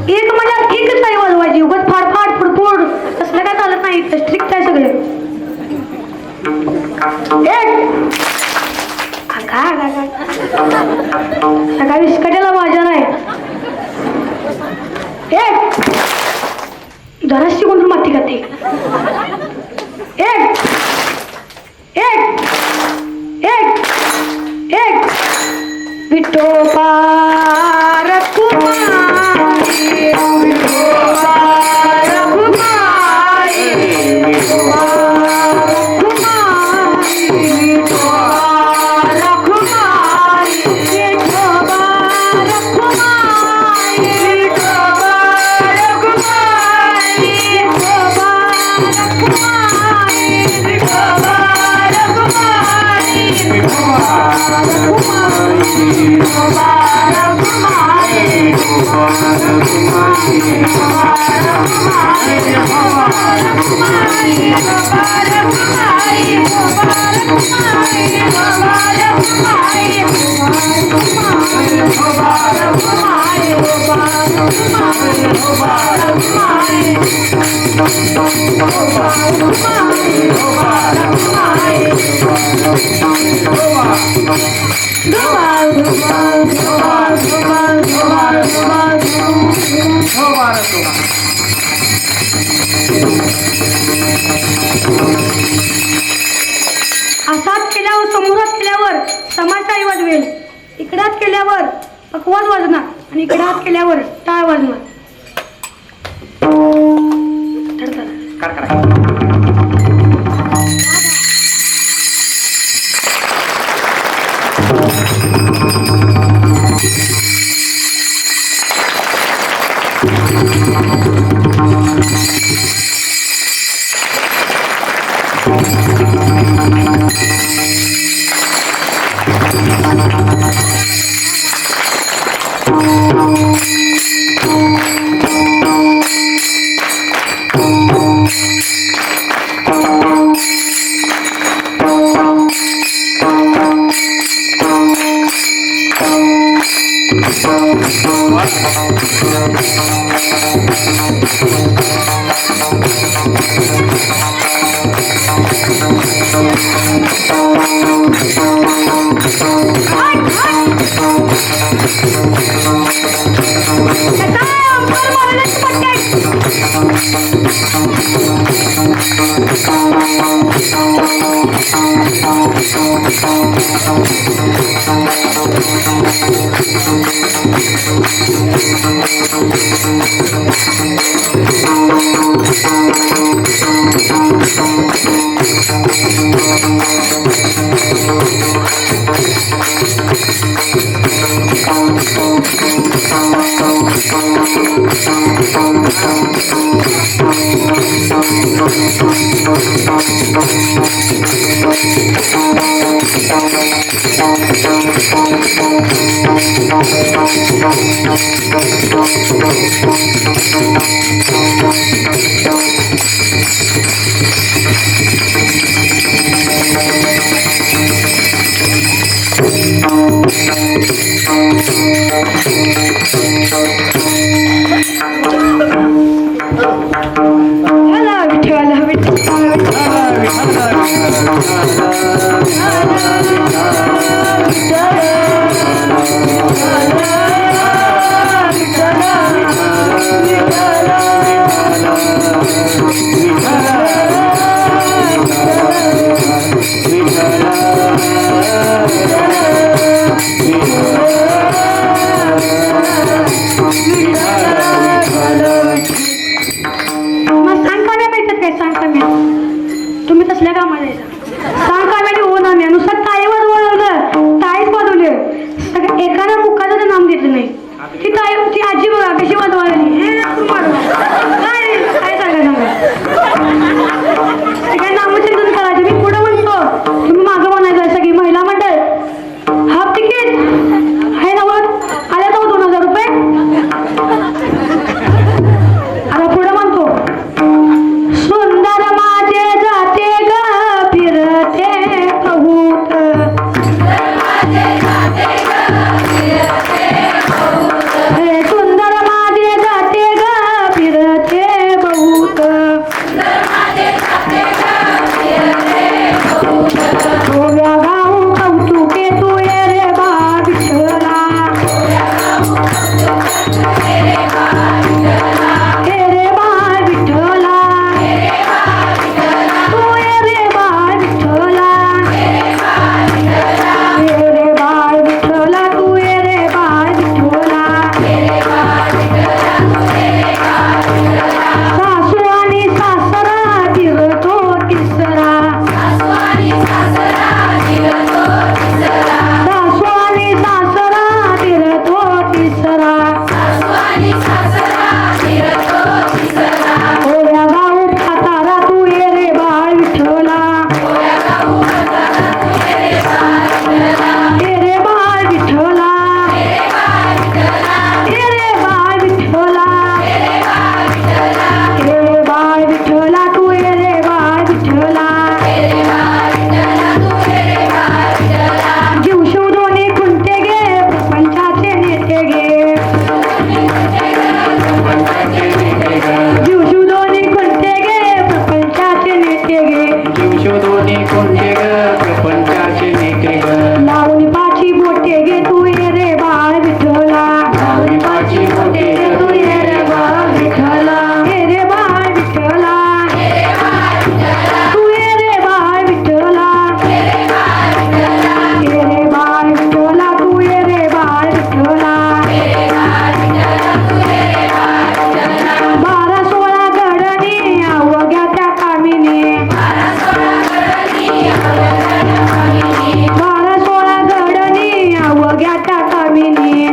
एक म्हणजे एकच आहे वाजवायची. उगाच फाडफाड फुडफुड तसलं काय चालत नाही. स्ट्रिक्ट आहे सगळे. सकाळी विस्कटाला बाजार आहे. जराशी कोणतं माती खाते. एक एक एक एक विठोबा रखुमाई, विठोबा रखुमाई, विठोबा रखुमाई, विठोबा रखुमाई, विठोबा रखुमाई, विठोबा रखुमाई, विठोबा रखुमाई, विठोबा रखुमाई, विठोबा असाच केल्यावर समोरात केल्यावर समाजशाही वाजवेल. इकडात केल्यावर पकवाज वाजणार आणि इकडात केल्यावर टाळ वाजणार. विठ्ठला विठ्ठला विठ्ठला मग सांग काम्या माहितात काय? सांग काम्या तुम्ही तसल्या कामाला जायचा. सांग काम्याने हो ना नुसतं टाळीवर वळवलं, टाळीच वाजवले, सगळं एकानं मुखाचं नाम घेतलं नाही. ती टाळी ती आजी बघा कशी वाजवायली. काय काय सांगा काय नामचिंतन करायचे. मी पुढं म्हणतो तुम्ही मागं म्हणायचं. सगळी महिला मंडळ हाफ तिकीट आहे ना वर आल्या तर 2000 रुपये. आता पुढं म्हणतो सुंदर माझे जाते ग फिरते कहूत. हे सुंदर माझे जाते ग फिरते बहुत. गोव्या गाऊ कौतुके तू ये रे बा विठ्ठला. हे रे बा विठ्ठला तू ये रे बा विठ्ठला. हे रे बा विठ्ठला तू ये रे बा विठ्ठला. सासू आणि सासरा दिरतो तिसरा. सासू आणि सासरा दिरतो तिसरा. ओव्या गाऊ खातारा तू ये रे बाळ विठ्ठला. हे रे बाळ विठ्ठला. हे रे बाळ विठ्ठला. हे रे बाळ विठ्ठला तू ये रे बाळ विठ्ठला. जीव शिव दोन्ही खुंटे गे प्रपंचाचे नेते गे. जीव शिव दोन्ही खुंटे गे प्रपंचाचे नेते गे. जीवशोधोनी कोणते ग प्रपंचाचे नेते ग. लावणी पाची बोटे गे तू ये रे बाळ विठ्ठला. लावणी पाची बोटे ग तू ये रे बाळ विठ्ठला. हे रे बाळ विठ्ठला. तू ये रे बाळ विठ्ठला. हे रे बाळ विठ्ठला तू ये रे बाळ विठ्ठला. 12-16 गडणी अवघ्या त्या कामिनी. 12-16 गडणी अवघ्या त्या कामिनी.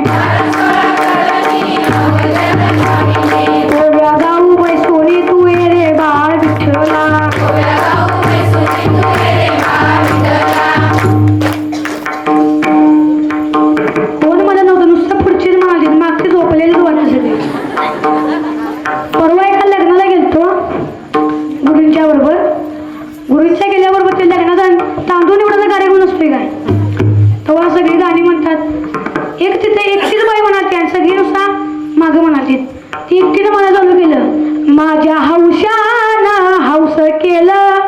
ओव्या गाऊ बैसोनी तू ये रे बाळ विठ्ठला. कोण मला नव्हतं नुसतं पुढचीच म्हणाली मागची झोपलेली दोन सगळी. परवा एका लग्नाला गेलतो गुरूंच्या बरोबर. गुरूंच्या गेल्याबरोबर ते लग्नाचा तांदूळ निवडायचा कार्यक्रम नसतोय काय. तेव्हा सगळी गाणी म्हणतात. एक तिथे एकटीच बाई म्हणाली आणि सगळी नुसता मागं म्हणाली. ती एकटीनं मला चालू केलं. माझ्या हौशानं हौस केलं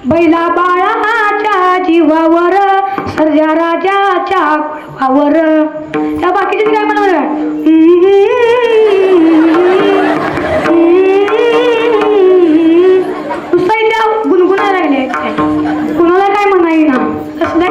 बैला बाळाच्या जीवावर सर्जा राजाच्या कुळवावर. त्या बाकीचे काय म्हणणार नुसतं इथे गुणगुणायला लागले. कुणाला काय म्हणाई ना कसल्या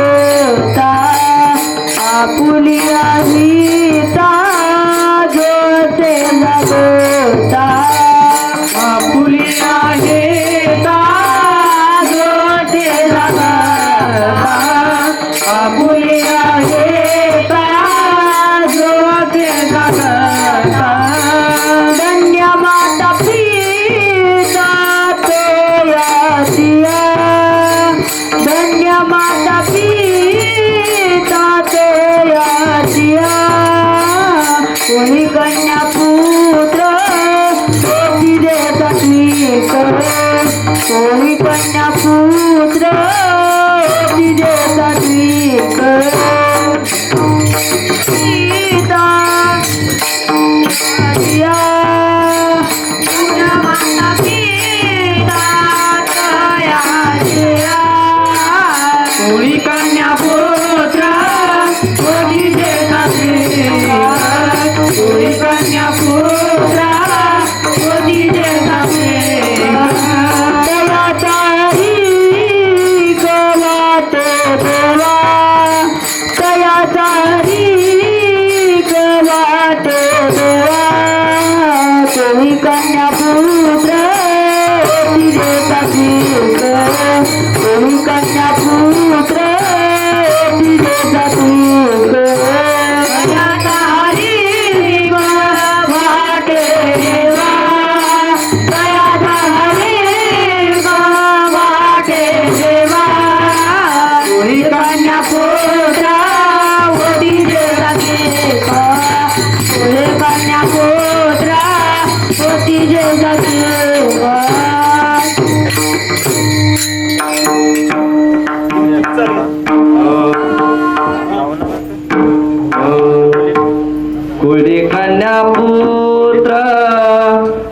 जगता आपुलिया सीता जोते जगता आपुलिया हेता जोते जगता आपुलिया हेता जोते जगता धन्य माता पिता तेरा धन्य माता पिता तेरा कोणी कन्या पुत्र कोणी देता स्वीक कोणी कन्या पुत्र कोणी देता स्वीक सीता या माता पिता तया कोणी कन्या पुत्र कोणी देता स्वीक कोणी कन्या पुत्र कोणी देता स्वीक तया तारी गवाते देवा तया तारी गवाते देवा कोणी कन्या पुत्र कोणी देता स्वीक कोणी कन्या पुत्र कोणी देता स्वीक तया तारी गवाते देवा तया तारी गवाते देवा कोणी कन्या पुत्र कोणी देता स्वीक कोणी कन्या पुत्र कोणी देता स्वीक कुळी कन्या पुत्र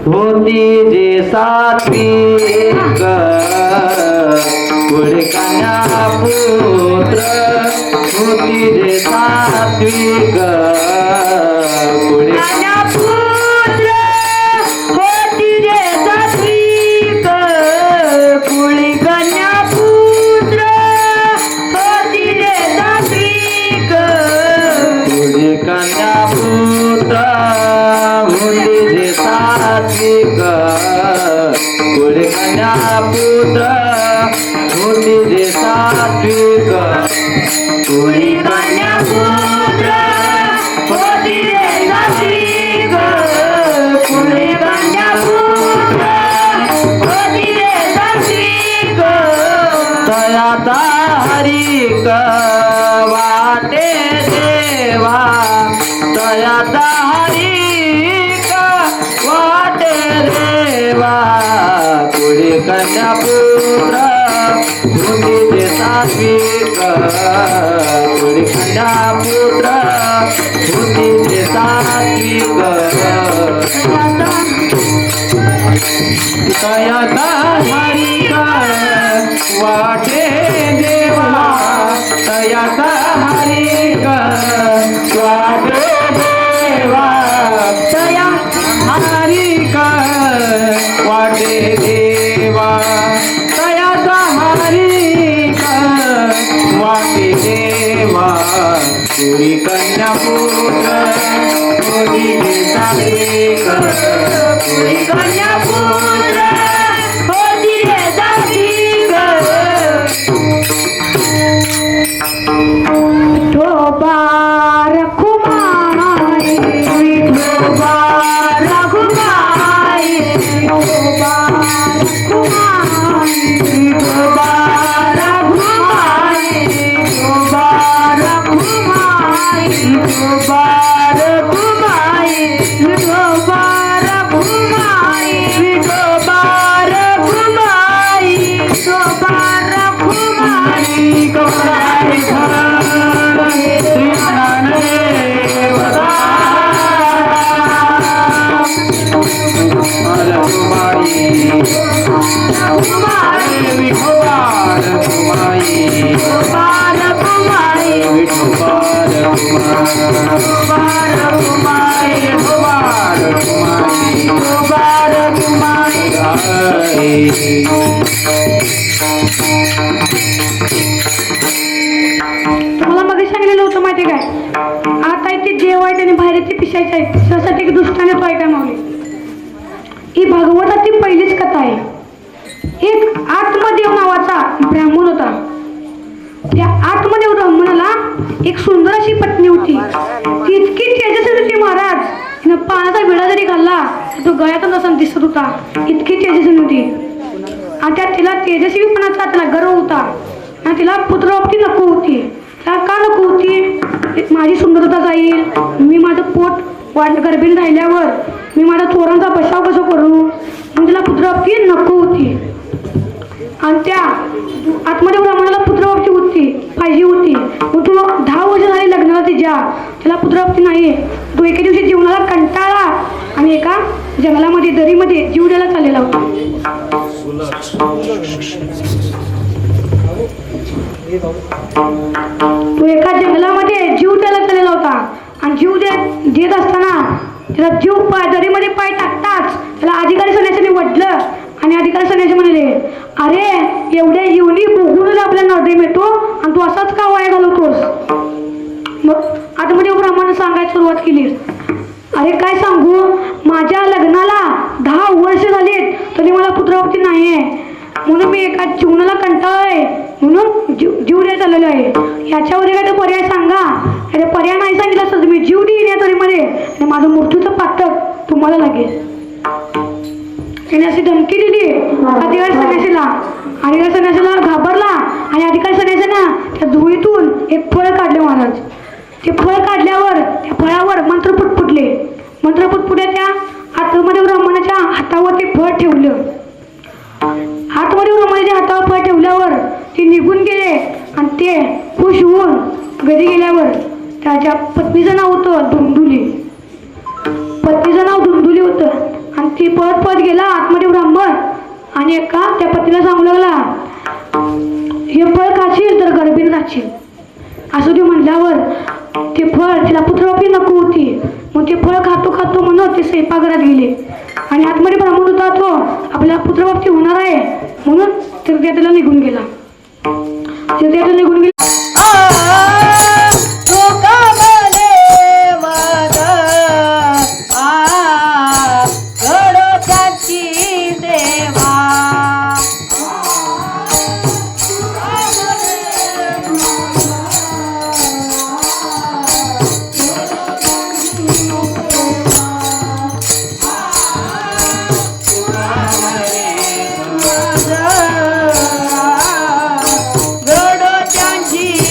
होती जे सात्विक कुळी कन्या पुत्र होती जे सात्विक कुळी कन्या पुत्र होती रे सात्विक कुळी कन्या पुत्र होती रे सात्विक कुळी कन्या पुत्र होती जे सात्विक कुळी कन्या पुत्र होती जे सात्विक कुळी कन्या पुत्र होती रे सात्विक कुळी कन्या पुत्र होती रे सात्विक तया तारिक वाटे देवा तया तारिक वाटे देवा कुळी कन्या पुत्र होती जे सात्विक कुळी कन्या पुत्र होती जे सात्विक तया तारिक वाटे देवा तया तारिक वाटे देवा तया तारिक वाटे देवा तया तारिक वाटे देवा कुळी कन्या पुत्र कोणी देता स्वीक कुळी कन्या पुत्र होती रे सात्विक विठोबा रखुमाई विठोबा रखुमाई विठोबा रखुमाई विठोबा रखुमाई विठोबा रखुमाई विठोबा रखुमाई विठोबा रखुमाई विठोबा रखुमाई विठोबा रखुमाई कमलाई श्री नानदेव रघुमाई विठोबा रघुमाई विठोबा रघुमाई विठोबा रघुमाई विठोबा रघुमाई हरे केलेलं होतं माहिती काय? आता इथे देव आहेत आणि बाहेर ते पिशायचे आहेत, त्यासाठी एक दुष्टाने तो ऐका मावली. ही भागवताची पहिलीच कथा आहे. एक आत्मदेव नावाचा ब्राह्मण होता. त्या आत्मदेव ब्राह्मणाला एक सुंदर अशी पत्नी होती. ती इतकी तेजस्वी होती महाराज, तिनं पाण्याचा विडा जरी घालला तो गळ्यातून असा दिसत होता, इतकी तेजस्वी होती. आणि त्या तिला तेजस्वीपणाचा त्याला गर्व होता आणि तिला पुत्रप्राप्ती नको होती. त्याला का नको होती? माझी सुंदरता जाईल, मी माझं पोट गर्भीण राहिल्यावर मी माझ्या चोरांचा बचाव कसं करू, म्हणून तिला पुत्रप्राप्ती नको होती. आणि त्या आत्मदेव ब्राह्मणाला पुत्रप्राप्ती होती पाहिजे होती. मग तो 10 वर्ष झाली लग्नाला त्याला पुत्रप्राप्ती नाही. तो एके दिवशी जीवनाला कंटाळला आणि एका जंगलामध्ये दरीमध्ये जीव द्यायला चाललेला होता. तो एका जंगलामध्ये जीव द्यायला चाललेला होता आणि जीव देत असताना त्याला जीव दरीमध्ये पाय टाकताच त्याला अधिकारी सन्यासीने वडलं आणि अधिकारी सन्यासी म्हणाले, अरे एवढ्या येऊनी बघूनच आपल्या नरडे मिळतो आणि तू असाच का वाया घालवतोस? मग आतमध्ये ब्राह्मणाने सांगायला सुरुवात केली, अरे काय सांगू, माझ्या लग्नाला 10 वर्ष झालीत तरी मला पुत्रप्राप्ती नाही आहे, म्हणून मी एका जीवनाला कंटाळलोय, म्हणून जीव द्यायला चाललेलो आहे. ह्याच्यावर काय तर पर्याय सांगा. अरे पर्याय नाही सांगितलं असतं तुम्ही जीव देईन या तरीमध्ये आणि माझं मृत्यूचं पातक तुम्हाला लागेल. त्याने अशी धमकी दिली अधिकारी सन्यासीला. अधिकारी सन्यासीला घाबरला आणि अधिकारी सन्यासीनं त्या धुळीतून एक फळ काढले महाराज. ते फळ काढल्यावर त्या फळावर मंत्र पुटपुटले. मंत्र पुटपुटले त्या आतमध्ये ब्राह्मणाच्या हातावर ते फळ ठेवलं. आतमध्ये ब्राह्मणाच्या हातावर फळ ठेवल्यावर ते निघून गेले आणि ते खुश होऊन घरी गेल्यावर त्याच्या पत्नीचं नाव होतं धुंदुली. पत्नीचं नाव धुंदुली होतं. आणि ती पळत गेला आतमध्ये ब्राह्मण आणि एका त्या पत्नीला सांगू लागला, हे फळ खाशील तर गर्भीण राहशील. असं ते म्हणल्यावर ते फळ तिला पुत्रप्राप्ती नको होती, मग ते फळ खातो म्हणून ते स्वयंपाकघरात गेले. आणि आतमध्ये ब्राह्मण होता तो आपल्याला पुत्रप्राप्ती होणार आहे म्हणून त्याला निघून गेला. निघून गेला. त्यांची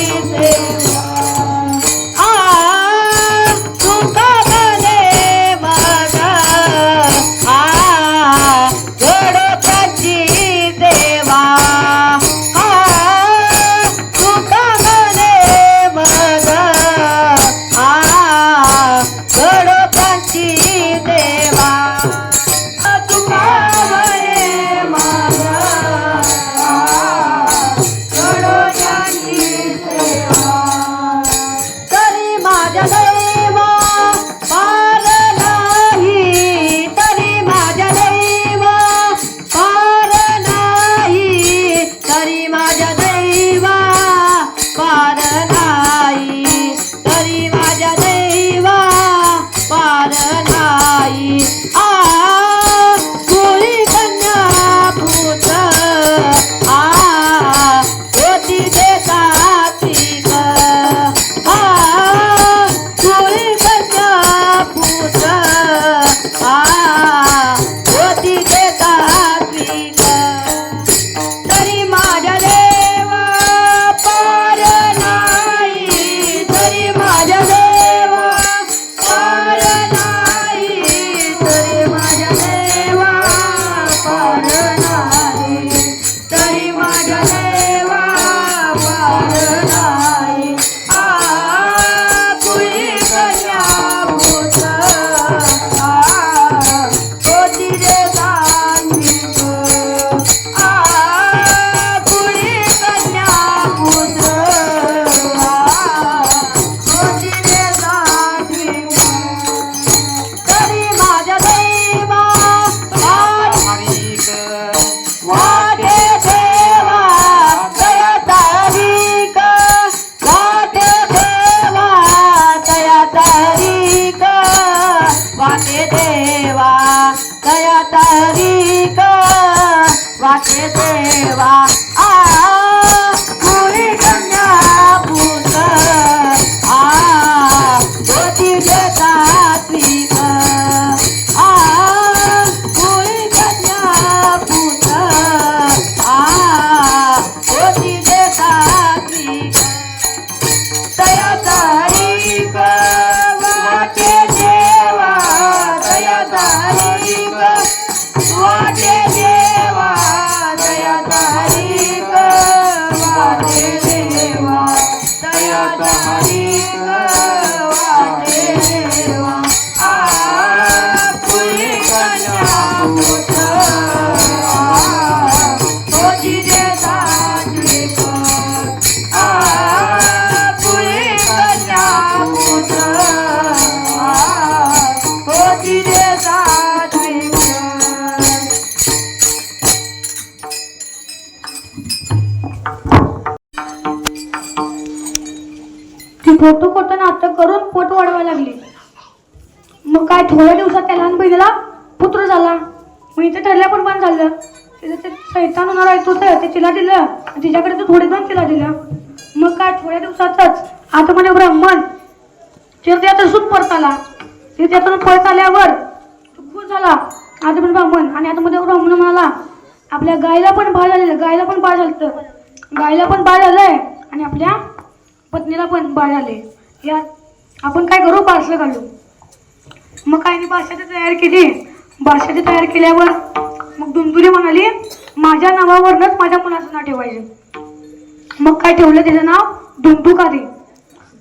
याचा हरीक वाटे देवा पुरी कन्या ती खोटं खोटं नाटक करून पोट वाढवायला लागली. मग काय थोड्या दिवसात त्या लहान बहिणीला पुत्र झाला. मग इथे ठरल्याप्रमाणे झालं. तिचं ते शैतान होणार आहे होतं ते तिला दिलं आणि तिच्याकडे तो थोडे दोन तिला दिलं. मग काय थोड्या दिवसातच आतमध्ये ब्राह्मण त्यातून परत आला. ते त्यातून परत आल्यावर खुश झाला आतमध्ये ब्राह्मण. आणि आतमध्ये ब्राह्मण म्हणाला आपल्या गायला पण बाळ झालेलं, गायला पण बाळ झालं, गायला पण बाळ झालंय आणि आपल्या पत्नीला पण बाळ झाले. या आपण काय करू बारसं घालू. मग काय बारशाची तयार केली. बारशाची तयार केल्यावर मग दुंदुली म्हणाली माझ्या नावावरच माझ्या मुलाचं नाव ठेवायचं. मग काय ठेवलं त्याचं नाव धुंदुकारी.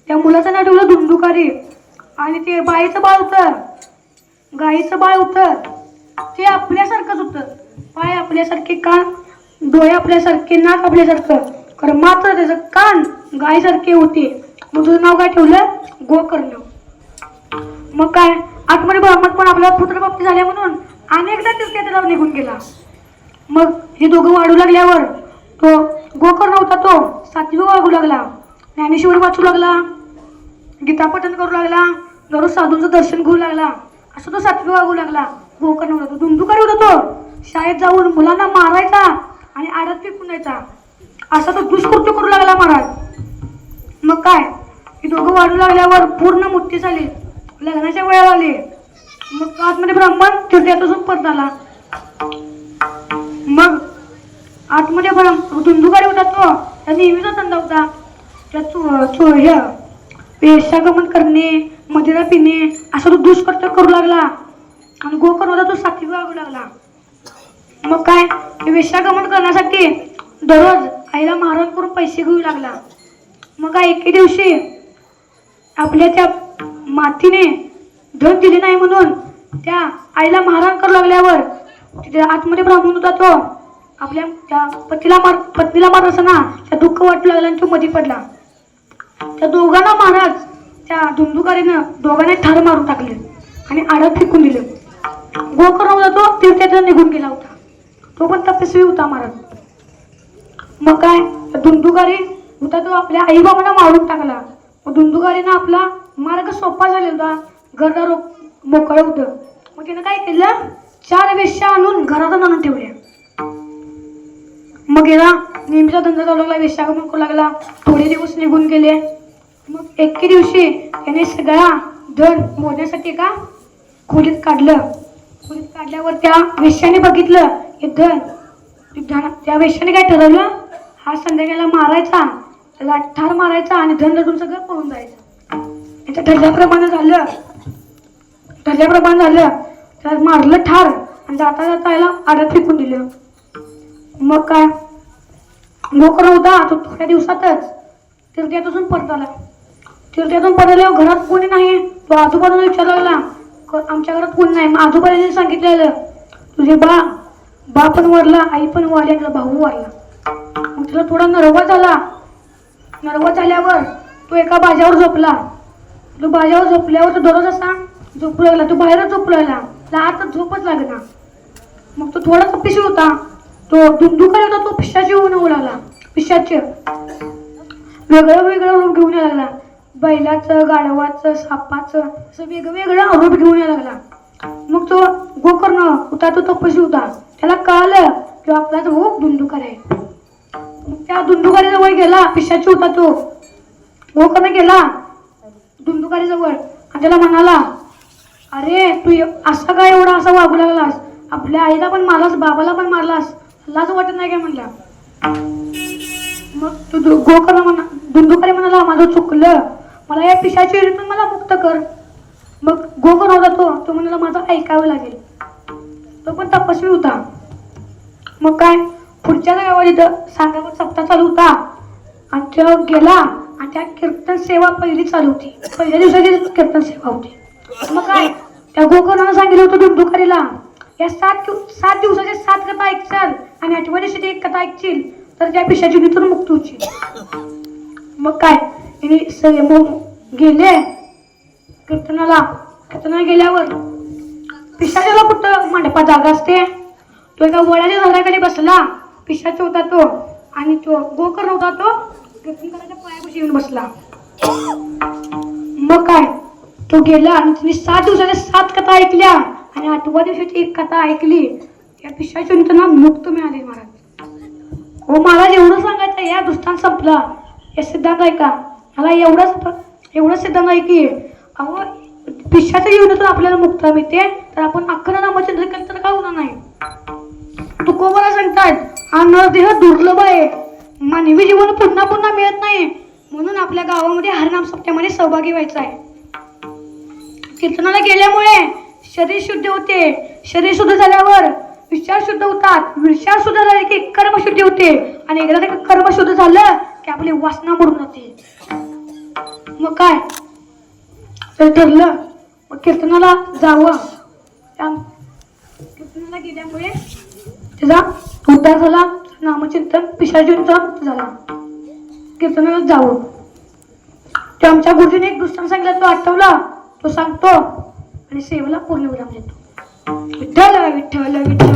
त्या मुलाचं नाव ठेवलं धुंदुकारी. आणि ते बाईचं बाळ होतं, गाईचं बाळ होतं ते आपल्यासारखंच होतं. पाय आपल्यासारखे, कान डोळे आपल्यासारखे, नाक आपल्यासारखं, कारण मात्र त्याचं कान गायसारखे होते. मग तुझं नाव काय ठेवलं गोकर्ण. मग काय आतमध्ये ब्राह्मण पण आपला पुत्रप्राप्ती झाल्या म्हणून अनेकदा तीर्थयात्रेला निघून गेला. मग हे दोघं वाढू लागल्यावर तो गोकर्ण होता तो 7वी वागू लागला, ज्ञानेश्वर वाचू लागला, गीता पठण करू लागला, दररोज साधूंचं दर्शन घेऊ लागला. असं तो 7वी वागू लागला. गोकर्ण होता तो धुंदुकारी होता. तो शाळेत जाऊन मुलांना मारायचा आणि आडत फेकून द्यायचा. असा तो दुष्कृत्य करू लागला महाराज. मग काय ही दोघं वाढू लागल्यावर पूर्ण मोठी झाली, लग्नाच्या वेळेला आली. मग आतमध्ये ब्राह्मण तीर्थयात्रेतून परत आला. मग आतमध्ये धुंदुकारी होता तो त्या नेहमीचा धंदा होता. त्या वेश्यागमन करणे, मदिरा पिणे असं तो दुष्कृत्य करू लागला. आणि गोकर्ण होता तो 7वी वागू लागला. मग काय वेश्यागमन करण्यासाठी दररोज आईला मारहाण करून पैसे घेऊ लागला. मग काय एके दिवशी आपल्या त्या मातीने धन दिले नाही म्हणून त्या आईला मारहाण करू लागल्यावर तिथे आतमध्ये ब्राह्मण होता तो आपल्या त्या पत्नीला मारत असताना त्या दुःख वाटू लागला आणि तो मध्ये पडला. त्या दोघांना महाराज त्या धुंदुकारीनं दोघांना ठार मारून टाकले आणि आडत फेकून दिलं. गोकर्ण होता तो तीर्थयात्रेला निघून गेला होता. तो पण तपस्वी होता महाराज. मग काय धुंदुकारी होता तो आपल्या आई बाबांना मारून टाकला. मग धुंदुकारीनं आपला मार्ग सोपा झालेला होता, घरदार मोकळं होतं. मग त्यानं काय केलं 4 वेश्या आणून घरात आणून ठेवल्या. मग गेला नेहमीचा धंदा चालू लागला, वेश्यागमन करू लागला. थोडे दिवस निघून गेले. मग एके दिवशी त्याने सगळा धन मोजण्यासाठी एका खोलीत काढलं. खोलीत काढल्यावर त्या वेश्याने बघितलं हे धन. त्या वेश्याने काय ठरवलं हा संध्याकाळला मारायचा, त्याला ठार मारायचा आणि धन लढून सगळं पळून जायचं. त्याच्या ठरल्याप्रमाणे झालं. त्याला मारलं ठार आणि जाता जाता याला आडत फेकून दिलं. मग काय गोकर्ण होता तो थोड्या दिवसातच तीर्थयात्रेतून परत आला. तीर्थयातून परत आल्यावर घरात कोणी नाही. तो आजोबाला विचारायला लागला आमच्या घरात कोणी नाही. मग आजोबाने सांगितलेलं तुझे बा पण वारला, आई पण वारली, तुझा भाऊ वारला. मग तिला थोडा नर्वस झाला. नर्वस झाल्यावर तो एका बाजावर झोपला. तो बाजावर झोपल्यावर तो दररोज असा झोपू लागला. तो बाहेरच झोपू लागला, त्याला आतच झोपच लागला. मग तो थोडा तपशी होता. तो धुंदुकारी होता तो पिशाची होऊ लागला. पिशाचे वेगळं रूप घेऊन यायला लागला. बैलाचं, गाढवाचं, सापाचं असं वेगळं रूप घेऊन यायला लागला. मग तो गोकर्ण होता तो तपशी होता. त्याला कळालं की आपला तो धुंदुकारी आहे. मग त्या धुंदुकारी जवळ गेला. पिशाची होता तो. गोकर्ण गेला धुंदुकारी जवळ आणि त्याला म्हणाला अरे तू असा काय एवढा असा वागू लागलास, आपल्या आईला पण मारलास, बाबाला पण मारलास, लाज वाटत नाही काय म्हणला. मग तू धुंदुकारी म्हणाला माझं चुकलं, मला या पिशाची रीतून मला मुक्त कर. मग गोकर्ण होता तो म्हणाला माझं ऐकावं लागेल. तो पण तपस्वी होता. मग काय पुढच्या गावात इथं सांगावर सप्ताह चालू होता आणि तो गेला आणि त्या कीर्तन सेवा पहिली चालू होती. पहिल्या दिवसाची कीर्तन सेवा होती. मग काय त्या गोकर्णानं सांगितलं होतं धुंधुकारीला, या 7 दिवसाच्या 7 कथा ऐकचाल आणि 8व्या दिवशी एक कथा ऐकशील तर त्या पिशाची नितून मुक्त होशील. मग काय गेले कीर्तनाला गेल्यावर पिशाच्याला कुठं मंडपात जागा असते. तो एका वडाच्या झाडाखाली बसला. पिशाच होता तो आणि तो गोकर्ण होता तो कीर्तनकाराच्या पायापाशी येऊन बसला. मग काय तो गेला आणि तिने 7 दिवसाच्या 7 कथा ऐकल्या आणि 8व्या दिवसाची एक कथा ऐकली. या पिशाच्या त्यांना मुक्त मिळाले. महाराज हो महाराज एवढं सांगायचं या दृष्टांत संपला. हे सिद्धांत ऐका. मला एवढंच सिद्धांत आहे की अहो पिशाच्या जीवनातून आपल्याला मुक्ता मिळते तर आपण अखंड नामाचे केलं तर का होणार नाही. तुकोबाला सांगतात हा नरदेह दुर्लभ आहे. मानवी जीवन पुन्हा पुन्हा मिळत नाही. म्हणून आपल्या गावामध्ये हरिनाम सप्त्यामध्ये सहभागी व्हायचं आहे. कीर्तनाला गेल्यामुळे शरीर शुद्ध होते. शरीर शुद्ध झाल्यावर विचार शुद्ध होतात. विचार शुद्ध झाले की कर्म शुद्ध होते आणि एकदा कर्म शुद्ध झालं की आपली वासना मरून जाते. मग काय तर ठरलं मग कीर्तनाला जावं. कीर्तनाला गेल्यामुळे त्याचा उद्धार झाला. नामचिंतन पिशाचिंतन मुक्त झाला. कीर्तनाला जावं. ते आमच्या गुरुजीने एक दृष्टांत सांगितला तो आठवला तो सांगतो आणि सेवेला पूर्ण विराम देतो. विठ्ठल विठ्ठल विठ्ठल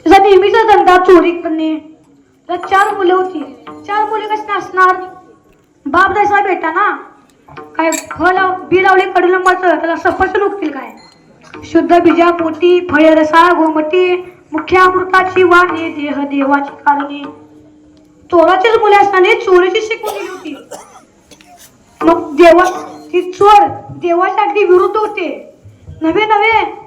त्याचा नेहमीचा धंदा चोरी करणे. त्याला 4 मुलं होती. 4 मुले कशी असणार. बाप द्यायचा बेटा ना. काय फळ बी लावले कडुलिंबाचं त्याला सफरचंद उगतील काय. शुद्ध बीजा पोटी फळे रसाळ गोमटी मुख्य अमृताची वाणी देह देवाची कारणी. चोराचीच मुले असताना चोरीची शिकवून दिली होती. मग ती चोर देवाच्या अगदी विरुद्ध होते. नव्हे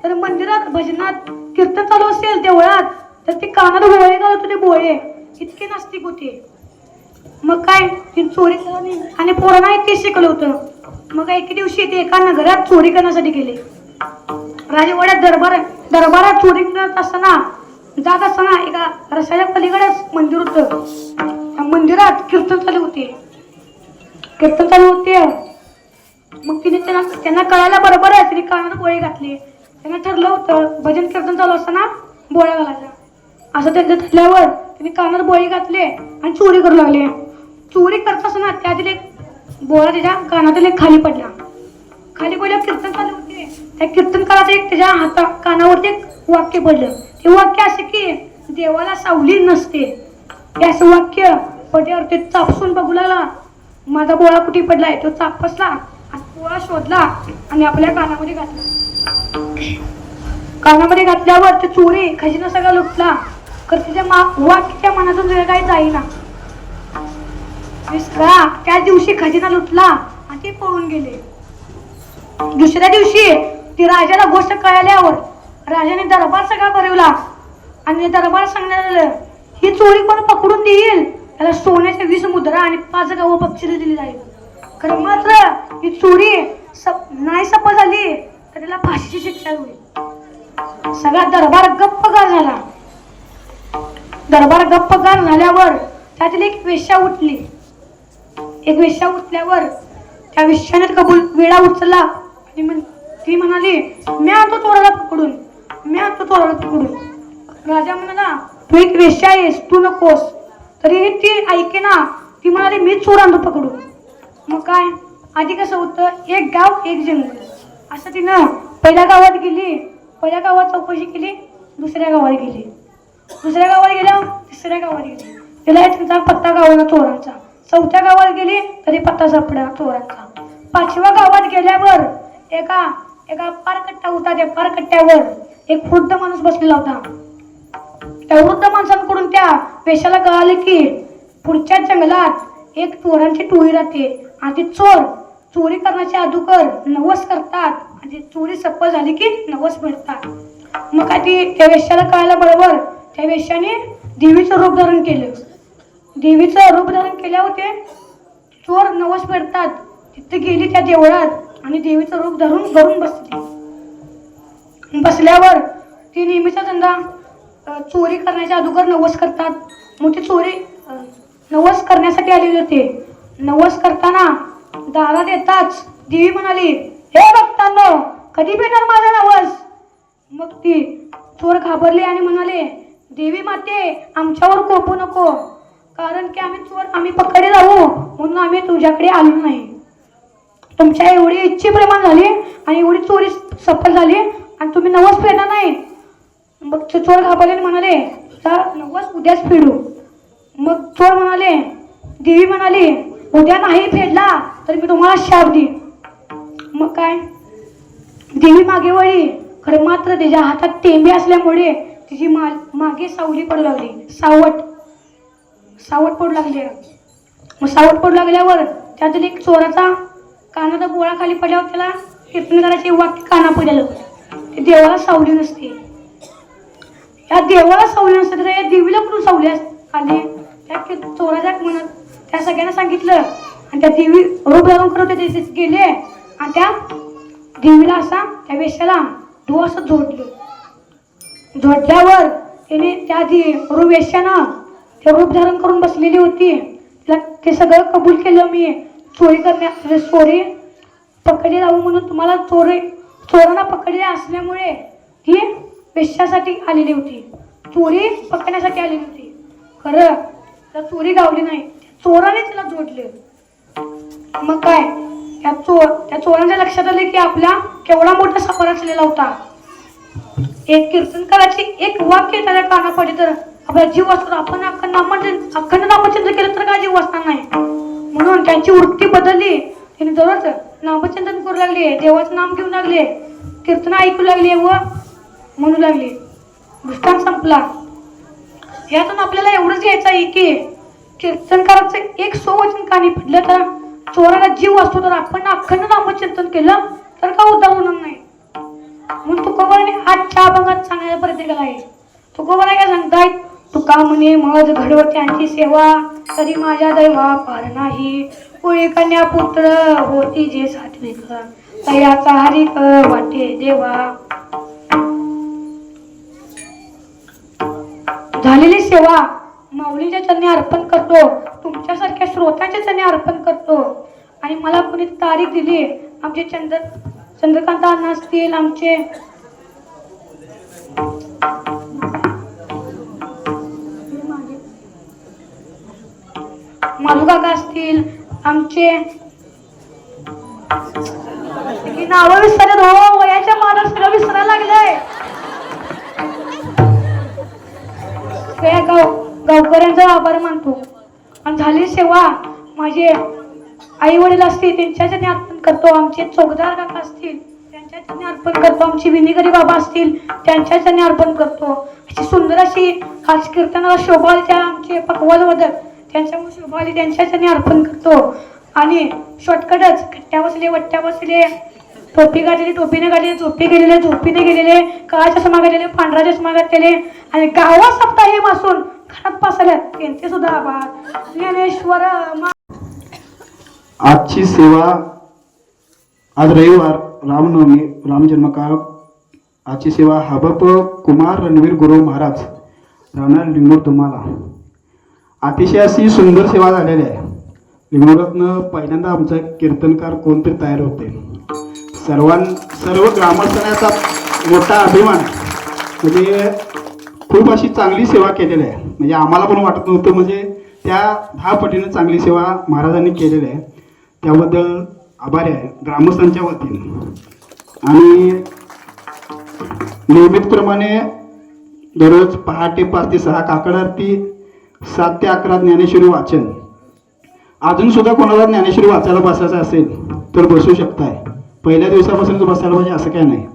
तर मंदिरात भजनात कीर्तन चालू असेल देवळात तर ते कानात बोळे घालत होते. बोळे इतके नास्तिक होते. मग काय ती चोरी आणि पोरांना ते शिकलं होतं. मग एके दिवशी ते एका नगरात चोरी करण्यासाठी गेले. राजवाड्यात दरबारात चोरी करत असताना जात असताना एका रस्त्याच्या पलीकडेच मंदिर होतं. त्या मंदिरात कीर्तन चालू होते. मग तिने त्यांना कळायला बरोबर आहे. तिने कानात बोळे घातले. त्यांना ठरलं होतं भजन कीर्तन चालू असताना बोळा घालायचा. असं त्यांचं ठरल्यावर तिने कानात बोळे घातले आणि चोरी करू लागले. चोरी करत असताना त्यातील एक बोळा त्याच्या कानातील एक खाली पडला. खाली पडल्यावर कीर्तन चालू होते. त्या कीर्तनकाराचं एक त्याच्या कानावरती एक वाक्य पडलं. ते वाक्य असं की देवाला सावली नसते. हे असं वाक्य पडल्यावर ते चापसून बघू लागला. माझा बोळा कुठे पडलाय. तो चापसला आणि बोळा शोधला आणि आपल्या कानामध्ये घातला. कानामध्ये घातल्यावर ते चोरी खजिना सगळा लुटला. तर तिच्या वाक्याच्या मनातून सगळं काही जाईना. त्या दिवशी खजिना लुटला आणि ते पळून गेले. दुसऱ्या दिवशी ती राजाला गोष्ट कळाल्यावर राजाने दरबार सगळा भरवला आणि दरबार सांगण्यात आलं ही चोरी कोण पकडून देईल त्याला सोन्याच्या 20 मुद्रा आणि 5 गावं बक्षीस दिली जाईल. खरं मात्र ही चोरी नाही सफल झाली तर त्याला फाशीची शिक्षा होईल. सगळा दरबार गप्पगार झाला. दरबार गप्पगार झाल्यावर त्यातील एक वेश्या उठली. एक वेश्या उठल्यावर त्या वेश्याने वेळा उचलला आणि ती म्हणाली मी आणतो चोराला पकडून. राजा म्हणाला तू एक वेश्या आहेस तू नकोस. तरी ती ऐके ना. ती म्हणाली मी चोर आणतो पकडून. मग काय आधी कसं होतं एक गाव एक जंगल असं तिनं पहिल्या गावात गेली. पहिल्या गावात चौकशी केली. दुसऱ्या गावात गेली. दुसऱ्या गावात गेल्यावर तिसऱ्या गावात गेली. तिला त्यांचा पत्ता गावाला चोरांचा. 4थ्या गावात गेली तरी पत्ता सापडला चोरांचा. 5व्या गावात गेल्यावर एका पारकट्टा होता. त्या पारकट्ट्यावर एक वृद्ध माणूस बसलेला होता. त्या वृद्ध माणसांकडून त्या वेश्याला कळाले की पुढच्या जंगलात एक चोरांची टोळी राहते आणि ती चोर चोरी करण्याच्या अगोदर नवस करतात आणि चोरी सफल झाली की नवस मिळतात. मग काय ती त्या वेश्याला कळायला बरोबर त्या वेश्याने देवीचं रूप धारण केलं देवीचं रूप धारण केले होते. चोर नवस फेडतात. तिथे गेली त्या देवळात आणि देवीचं रूप धरून बसली. बसल्यावर ती नेहमीचा धंदा चोरी करण्याच्या अगोदर नवस करतात. मग ती चोरी नवस करण्यासाठी आलेले होते. नवस करताना दारात येताच देवी म्हणाली, हे भक्तांनो, कधी भेटणार माझा नवस? मग ती चोर घाबरले आणि म्हणाले, देवी माते, आमच्यावर कोपू नको, कारण की आम्ही पकडे जाऊ म्हणून आम्ही तुझ्याकडे आलो नाही. तुमच्या एवढी इच्छेप्रमाण झाली आणि एवढी चोरी सफल झाली आणि तुम्ही नवस फेडणार नाही. मग चोर घाबरले आणि म्हणाले, तर नवस उद्याच फेडू. मग चोर म्हणाले, देवी म्हणाली, उद्या नाही फेडला तर मी तुम्हाला शाप देईन. मग काय, देवी मागे वळली. खरं मात्र त्याच्या हातात टेंबे असल्यामुळे तिची मागे सावली पडू लागली. सावट पडू लागली. मग सावट पडू लागल्यावर त्यातून एक चोराचा कानाचा बोळा खाली पडल्यावर त्याला कीर्तन करायचे वाक्य काना पडलेलं. ते देवाला सावली नसते. या देवाला सावली नसते तर या देवीला कुठून सावली आली? त्या चोराच्या म्हणत त्या सगळ्यांना सांगितलं आणि त्या देवी रूप धारण करत होते. ते गेले आणि त्या देवीला असा त्या वेश्याला असं झोडल्यावर त्याने त्या वेश्यानं ते रूप धारण करून बसलेली होती. तिला ते सगळं कबूल केलं. मी चोरी पकडले जाऊ म्हणून तुम्हाला चोरांना पकडले असल्यामुळे ती वेश्यासाठी आलेली होती. चोरी पकडण्यासाठी आलेली होती. खरं त्या चोरी गावली नाही. चोराने तिला जोडले. मग काय, त्या चोरांच्या लक्षात आले की आपला केवढा मोठा सापर असलेला होता. एक कीर्तनकाराची एक वाक्य त्याच्या काना पडले तर आपला जीव वाचतो. आपण अखंड नामचिंतन केलं तर काय जीव वाचणार नाही. म्हणून त्यांची वृत्ती बदलली. त्यांनी दररोज नामचिंतन करू लागले, देवाचं नाम घेऊ लागले, कीर्तन ऐकू लागले व म्हणू लागले. दृष्टांत संपला. यातून आपल्याला एवढंच घ्यायचं आहे की कीर्तनकाराचं एक सोवचन कानी पडलं तर चोराला जीव असतो. तर आपण अखंड नामचिंतन केलं तर का उद्धार होणार नाही. म्हणून तुकोबाने आजच्या अभंगात सांगण्याचा प्रयत्न केला आहे. तुकोबाने काय सांगताय, तुका म्हणे मज घडव त्यांची सेवा, तरी माझ्या दैवा पार नाही. कोळी कन्या पुत्र होती जे सात्विक, तयाचा हरिक वाटे देवा. झालेली सेवा माऊलीच्या चरणी अर्पण करतो. तुमच्यासारख्या श्रोत्यांच्या चरणी अर्पण करतो. आणि मला कोणी तारीख दिली, आमचे चंद्रकांत अण्णा असतील, आमचे मालू काका असतील, आमचे नावं विसरत हो, वयाच्या मानात सगळं विसरायला लागलंय. गावकऱ्यांचा आभार मानतो. आणि झाली सेवा माझे आई वडील असतील त्यांच्याच्याने अर्पण करतो. आमचे चौकदार काका असतील त्यांच्याच्याने अर्पण करतो. आमचे विनिकरी बाबा असतील त्यांच्याच्याने अर्पण करतो. अशी सुंदर अशी आज कीर्तनाला शोभा आली, त्या आमचे पकवाल वदक त्यांच्यामुळे शोभा आली, त्यांच्याच्याने अर्पण करतो. आणि शॉर्टकटच कट्ट्या बसले, वट्ट्या बसले, टोपी काढलेली, टोपीने काढलेले, झोपी गेलेले, झोपीने गेलेले, काळा चष्मा घातलेले, पांढरा चष्मा घातलेले आणि गावा सप्ताही बसून घरात बसल्यात त्यांचे सुद्धा आभार. ज्ञानेश्वर आजची सेवा, आज रविवार, रामनवमी, रामजन्मकाळ. आजची सेवा हबप कुमार रणवीर गुरु महाराज, राहणार लिंगोर. तुम्हाला अतिशय अशी सुंदर सेवा झालेली आहे. लिंगोरातनं पहिल्यांदा आमचा कीर्तनकार कोणतरी तयार होते. सर्व ग्रामस्थांचा मोठा अभिमान. म्हणजे खूप अशी चांगली सेवा केलेली आहे. म्हणजे आम्हाला पण वाटत नव्हतं, म्हणजे त्या 10 पटीनं चांगली सेवा महाराजांनी केलेली आहे. त्याबद्दल आभारी आहे ग्रामस्थांच्या वतीने. आणि नियमितप्रमाणे दररोज पहाटे 5 ते 6 काकड आरती, 7 ते 11 ज्ञानेश्वरी वाचन. अजून सुद्धा कोणाला ज्ञानेश्वरी वाचायला बसायचं असेल तर बसू शकताय. पहिल्या दिवसापासूनच बसायला पाहिजे असं काय नाही.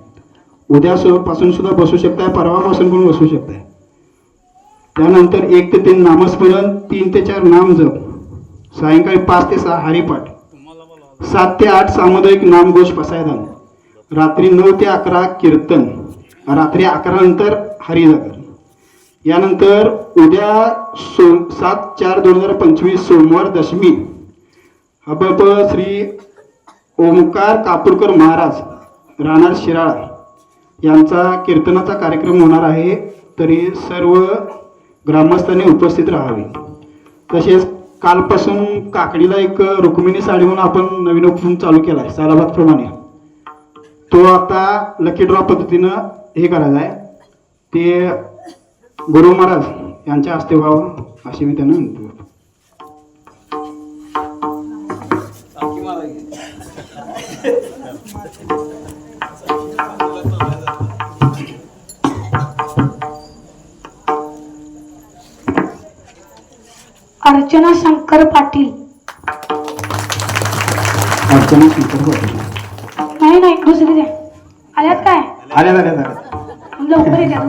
उद्यापासून सुद्धा बसू शकताय, परवापासून पण बसू शकताय. त्यानंतर 1 ते 3 नामस्मरण, 3 ते 4 नामजप, सायंकाळी 5 ते 6 हरिपाठ, 7 ते 8 सामुदायिक नामघोष पसायदान, रात्री 9 ते 11 कीर्तन, रात्री 11 नंतर हरिजागर. यानंतर उद्या 7/4/2025 सोमवार दशमी हबप श्री ओमकार कापूरकर महाराज राहणार शिराळा यांचा कीर्तनाचा कार्यक्रम होणार आहे. तरी सर्व ग्रामस्थांनी उपस्थित राहावे. तसेच कालपासून काकडीला एक रुक्मिणी साडी म्हणून आपण नवीन उपक्रम चालू केला आहे सालाबाद प्रमाणे. तो आता लकी ड्रॉ पद्धतीनं हे करायचं आहे. ते गुरु महाराज यांच्या हस्ते व्हावं अशी मी त्यांना विनंती करतो. अर्चना शंकर पाटील. अर्चना शंकर पाटील. नाही दुसरी द्या. आल्यात काय आल्या लवकर येत्या.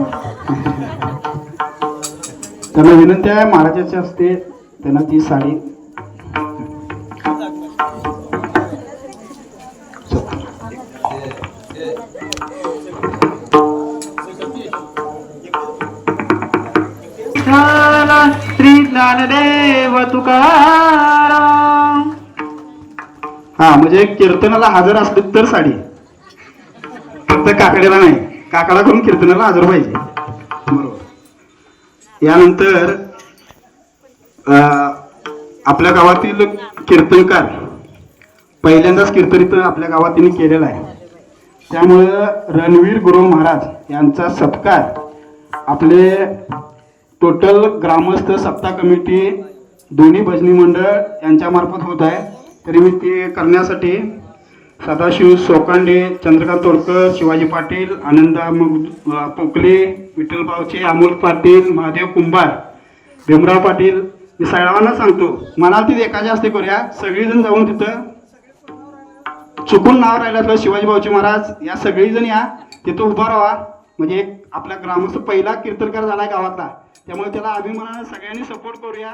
त्यांना विनंती आहे महाराजाच्या हस्ते त्यांना ती साडी श्री ज्ञानदेव तुकाराम. हा म्हणजे कीर्तनाला हजर असले तर साडी, फक्त काकड्याला नाही. काकडा करून कीर्तनाला हजर पाहिजे. बरोबर. यानंतर आपल्या गावातील कीर्तनकार पहिल्यांदाच कीर्तन इथं आपल्या गावात त्यांनी केलेलं आहे. त्यामुळं रणवीर गुरु महाराज यांचा सत्कार आपले टोटल ग्रामस्थ सप्ताह कमिटी दोन्ही भजनी मंडळ यांच्यामार्फत होत आहे. तरी मी ते करण्यासाठी सदाशिव सोकांडे, चंद्रकांत तोडकर, शिवाजी पाटील, आनंदा पोकले, विठ्ठल पावचे, अमोल पाटील, महादेव कुंभार, भीमराव पाटील, मी सगळ्यांना सांगतो म्हणाल तिथे एकाच्या हस्ते करूया. सगळीजण जाऊन तिथं चुकून नाव राहिलं असलं शिवाजी भाऊजी महाराज या सगळीजण या तिथं उभा राहा. म्हणजे एक आपल्या ग्रामस्थ पहिला कीर्तनकार झाला आहे गावातला. त्यामुळे त्याला अभिमानानं सगळ्यांनी सपोर्ट करूया.